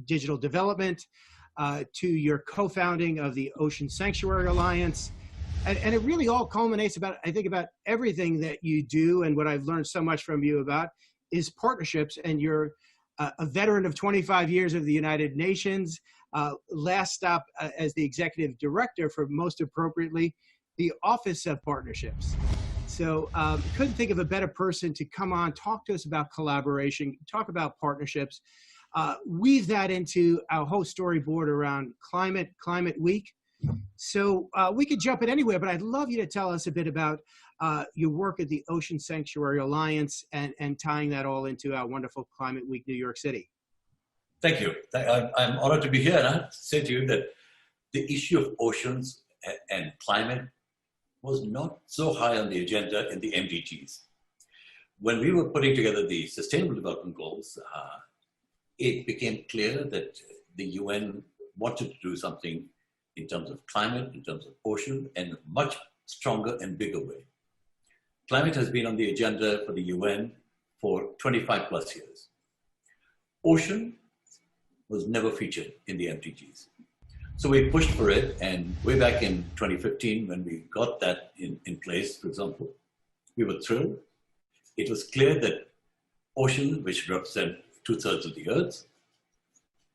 Digital Development, to your co-founding of the Ocean Sanctuary Alliance. And it really all culminates about, I think, about everything that you do, and what I've learned so much from you about is partnerships. And you're a veteran of 25 years of the United Nations, last stop as the executive director for, most appropriately, the Office of Partnerships. So couldn't think of a better person to come on, talk to us about collaboration, talk about partnerships, weave that into our whole storyboard around Climate Week. So we could jump in anywhere, but I'd love you to tell us a bit about your work at the Ocean Sanctuary Alliance and tying that all into our wonderful Climate Week New York City. Thank you. I'm honored to be here, and I have to say to you that the issue of oceans and climate was not so high on the agenda in the MDGs. When we were putting together the Sustainable Development Goals, it became clear that the UN wanted to do something in terms of climate, in terms of ocean, in a much stronger and bigger way. Climate has been on the agenda for the UN for 25 plus years. Ocean was never featured in the MDGs. So we pushed for it, and way back in 2015, when we got that in place, for example, we were thrilled. It was clear that ocean, which represent 2/3 of the Earth,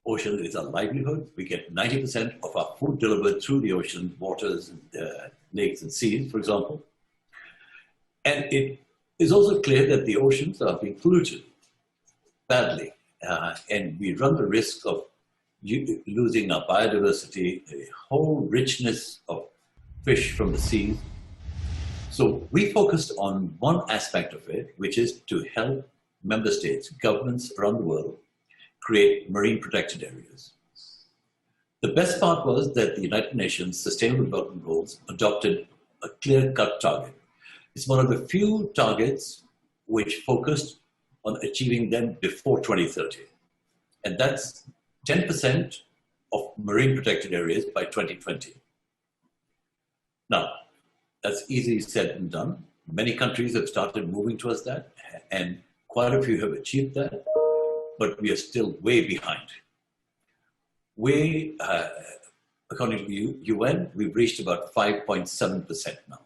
ocean is our livelihood. We get 90% of our food delivered through the ocean, waters, and, lakes and seas, for example. And it is also clear that the oceans are being polluted badly, and we run the risk of losing our biodiversity, the whole richness of fish from the seas. So we focused on one aspect of it, which is to help member states, governments around the world, create marine protected areas. The best part was that the United Nations Sustainable Development Goals adopted a clear-cut target. It's one of the few targets which focused on achieving them before 2030. And that's 10% of marine protected areas by 2020. Now, that's easily said and done. Many countries have started moving towards that, and quite a few have achieved that, but we are still way behind. According to the UN, we've reached about 5.7% now.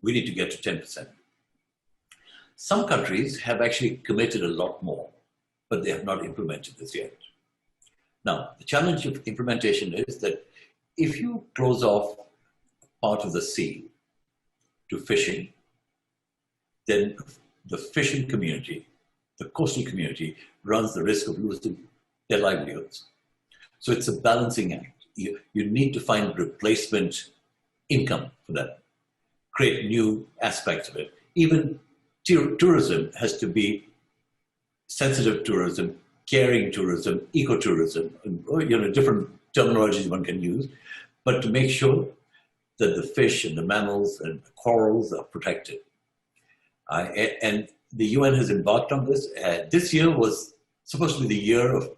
We need to get to 10%. Some countries have actually committed a lot more, but they have not implemented this yet. Now, the challenge of implementation is that if you close off part of the sea to fishing, then the fishing community, the coastal community, runs the risk of losing their livelihoods. So it's a balancing act. You need to find replacement income for that, create new aspects of it. Even tourism has to be sensitive tourism, caring tourism, ecotourism, different terminologies one can use, but to make sure that the fish and the mammals and the corals are protected. And the UN has embarked on this. This year was supposed to be the year of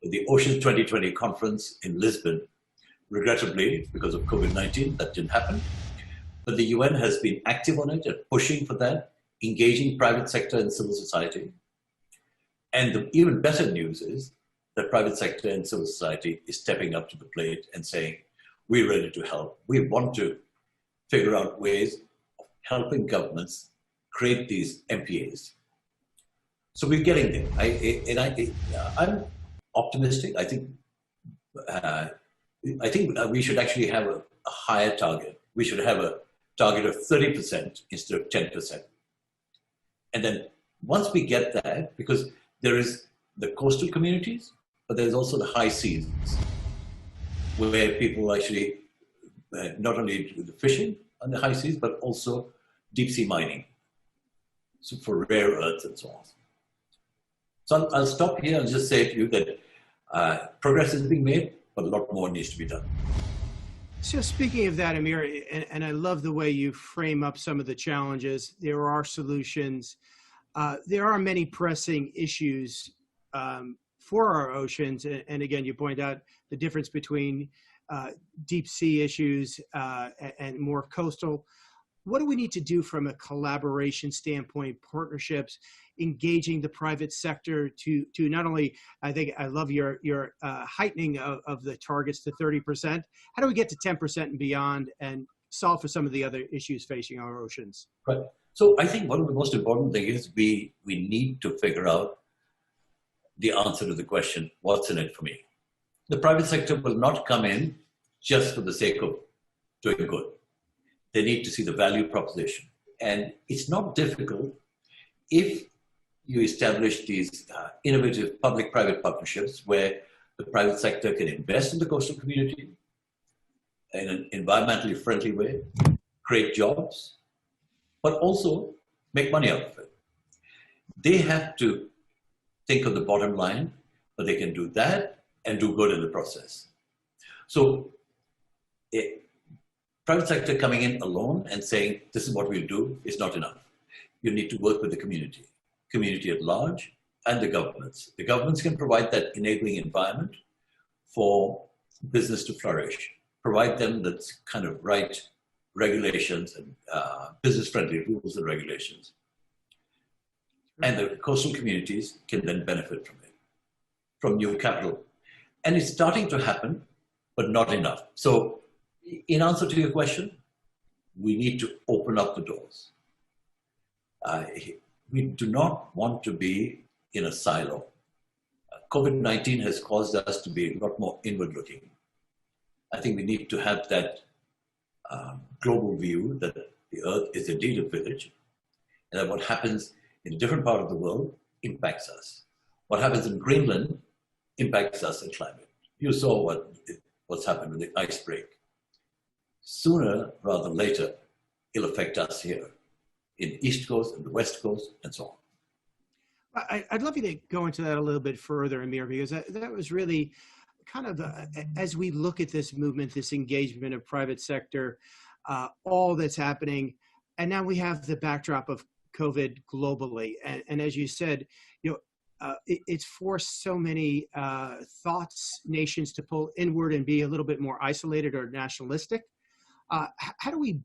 the Ocean 2020 conference in Lisbon. Regrettably, because of COVID-19, that didn't happen. But the UN has been active on it and pushing for that, engaging private sector and civil society. And the even better news is that private sector and civil society is stepping up to the plate and saying, we're ready to help. We want to figure out ways of helping governments create these MPAs. So we're getting there. I'm optimistic. I think we should actually have a higher target. We should have a target of 30% instead of 10%. And then once we get that, because there is the coastal communities, but there's also the high seas where people actually not only do the fishing on the high seas, but also deep sea mining, so for rare earths and so on. So I'll stop here and just say to you that progress is being made, but a lot more needs to be done. So speaking of that, Amir, and I love the way you frame up some of the challenges. There are solutions. There are many pressing issues for our oceans. And again, you point out the difference between deep sea issues and more coastal. What do we need to do from a collaboration standpoint, partnerships, engaging the private sector to not only, I think I love your heightening of the targets to 30%. How do we get to 10% and beyond and solve for some of the other issues facing our oceans? Right. So I think one of the most important things is we need to figure out the answer to the question, what's in it for me? The private sector will not come in just for the sake of doing good. They need to see the value proposition. And it's not difficult if you establish these innovative public-private partnerships where the private sector can invest in the coastal community in an environmentally friendly way, create jobs, but also make money out of it. They have to think of the bottom line, but they can do that and do good in the process. So private sector coming in alone and saying, this is what we'll do, is not enough. You need to work with the community at large, and the governments. The governments can provide that enabling environment for business to flourish, provide them that kind of right regulations and business-friendly rules and regulations. And the coastal communities can then benefit from it, from new capital. And it's starting to happen, but not enough. So in answer to your question, we need to open up the doors. We do not want to be in a silo. COVID-19 has caused us to be a lot more inward-looking. I think we need to have that global view that the Earth is indeed a village, and that what happens in a different part of the world impacts us. What happens in Greenland impacts us in climate. You saw what's happened with the ice break. Sooner rather than later, it'll affect us here in the East Coast and the West Coast and so on. I'd love you to go into that a little bit further, Amir, because that was really kind of, as we look at this movement, this engagement of private sector, all that's happening, and now we have the backdrop of COVID globally. And as you said, it's forced so many nations to pull inward and be a little bit more isolated or nationalistic. How do we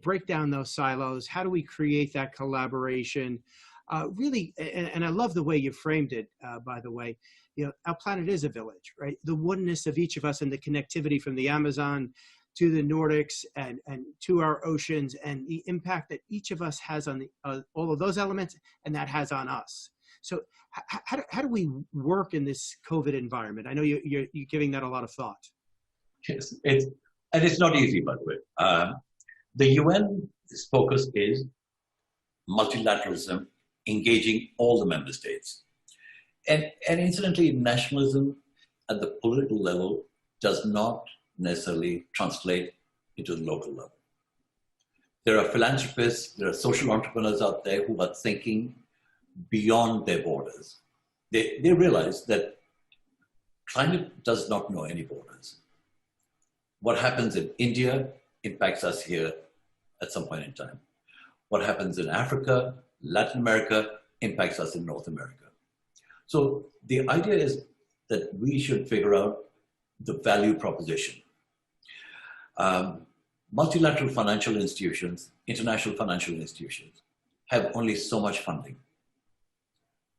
break down those silos? How do we create that collaboration? Really, and I love the way you framed it, by the way. Our planet is a village, right? The oneness of each of us and the connectivity from the Amazon to the Nordics and to our oceans, and the impact that each of us has on all of those elements, and that has on us. So how do we work in this COVID environment? I know you're giving that a lot of thought. Yes, it's not easy, by the way. The UN's focus is multilateralism, engaging all the member states. And incidentally, nationalism at the political level does not necessarily translate into the local level. There are philanthropists, there are social entrepreneurs out there who are thinking beyond their borders. They realize that climate does not know any borders. What happens in India impacts us here at some point in time. What happens in Africa, Latin America, impacts us in North America. So the idea is that we should figure out the value proposition. Multilateral financial institutions, international financial institutions, have only so much funding.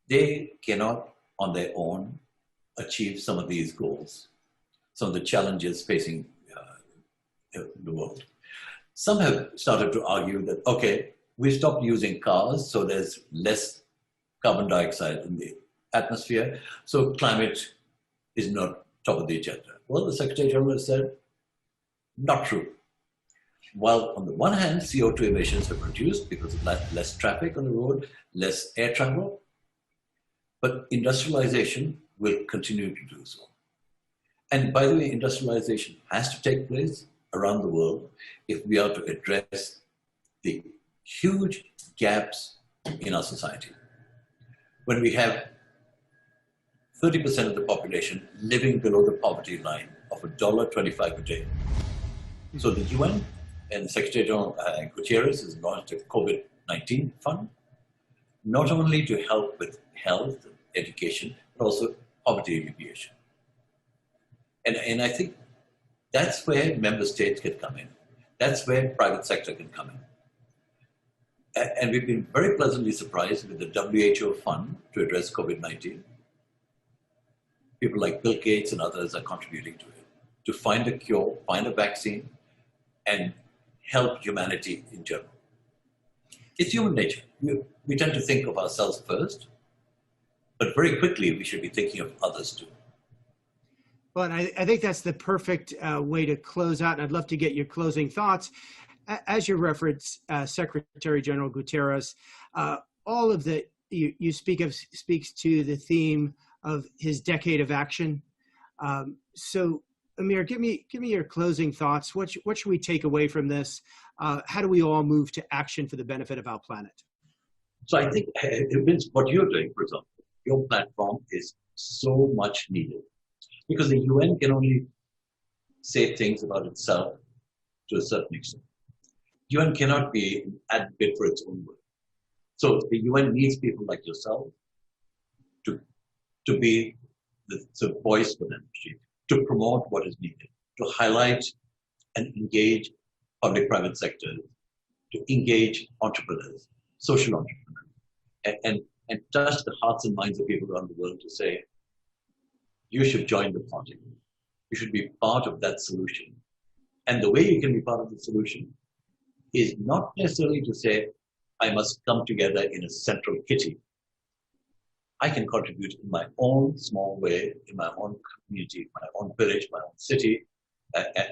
They cannot, on their own, achieve some of these goals, some of the challenges facing the world. Some have started to argue that, okay, We stopped using cars, so there's less carbon dioxide in the atmosphere. So climate is not top of the agenda. Well, the Secretary General has said, not true. While on the one hand, CO2 emissions have reduced because of less traffic on the road, less air travel, but industrialization will continue to do so. And by the way, industrialization has to take place around the world if we are to address the huge gaps in our society. When we have 30% of the population living below the poverty line of $1.25 a day. So the UN and Secretary General Guterres has launched a COVID-19 fund, not only to help with health and education, but also poverty alleviation. And I think that's where member states can come in. That's where private sector can come in. And we've been very pleasantly surprised with the WHO fund to address COVID-19. People like Bill Gates and others are contributing to it, to find a cure, find a vaccine, and help humanity in general. It's human nature. We tend to think of ourselves first, but very quickly we should be thinking of others too. Well, and I think that's the perfect way to close out, and I'd love to get your closing thoughts. As you reference Secretary General Guterres, all of the you speak of speaks to the theme of his decade of action. So, Amir, give me your closing thoughts. What should we take away from this? How do we all move to action for the benefit of our planet? So I think, Vince, what you're doing, for example, your platform is so much needed. Because the UN can only say things about itself to a certain extent. UN cannot be an advocate for its own work. So the UN needs people like yourself to be the voice for them, to promote what is needed, to highlight and engage public-private sectors, to engage entrepreneurs, social entrepreneurs, and touch the hearts and minds of people around the world to say, you should join the party. You should be part of that solution. And the way you can be part of the solution is not necessarily to say, I must come together in a central kitty. I can contribute in my own small way, in my own community, my own village, my own city,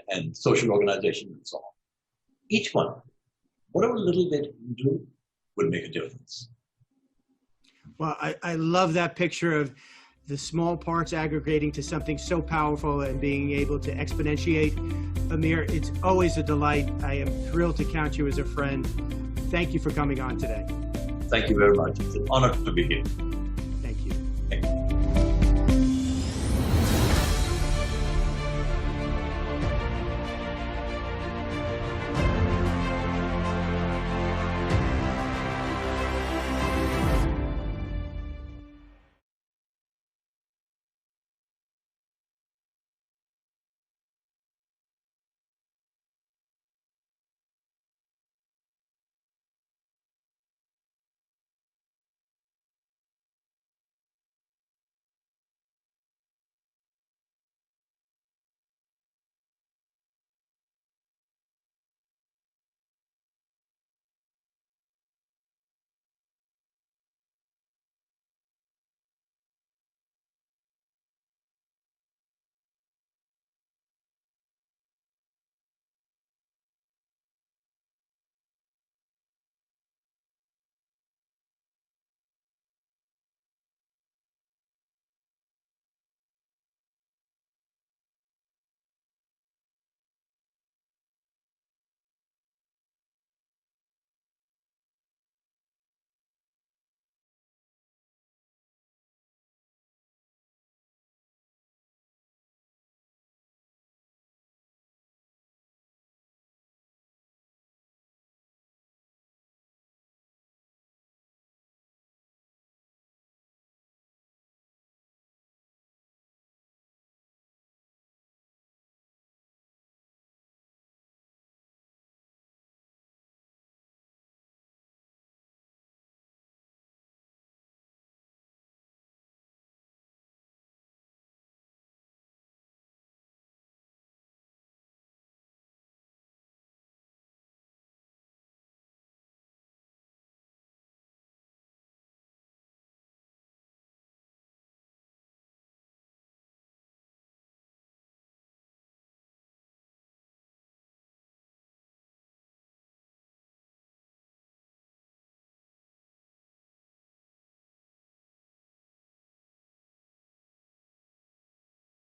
and social organization, and so on. Each one, whatever little bit you do, will make a difference. Well, I love that picture of the small parts aggregating to something so powerful and being able to exponentiate. Amir, it's always a delight. I am thrilled to count you as a friend. Thank you for coming on today. Thank you very much. It's an honor to be here.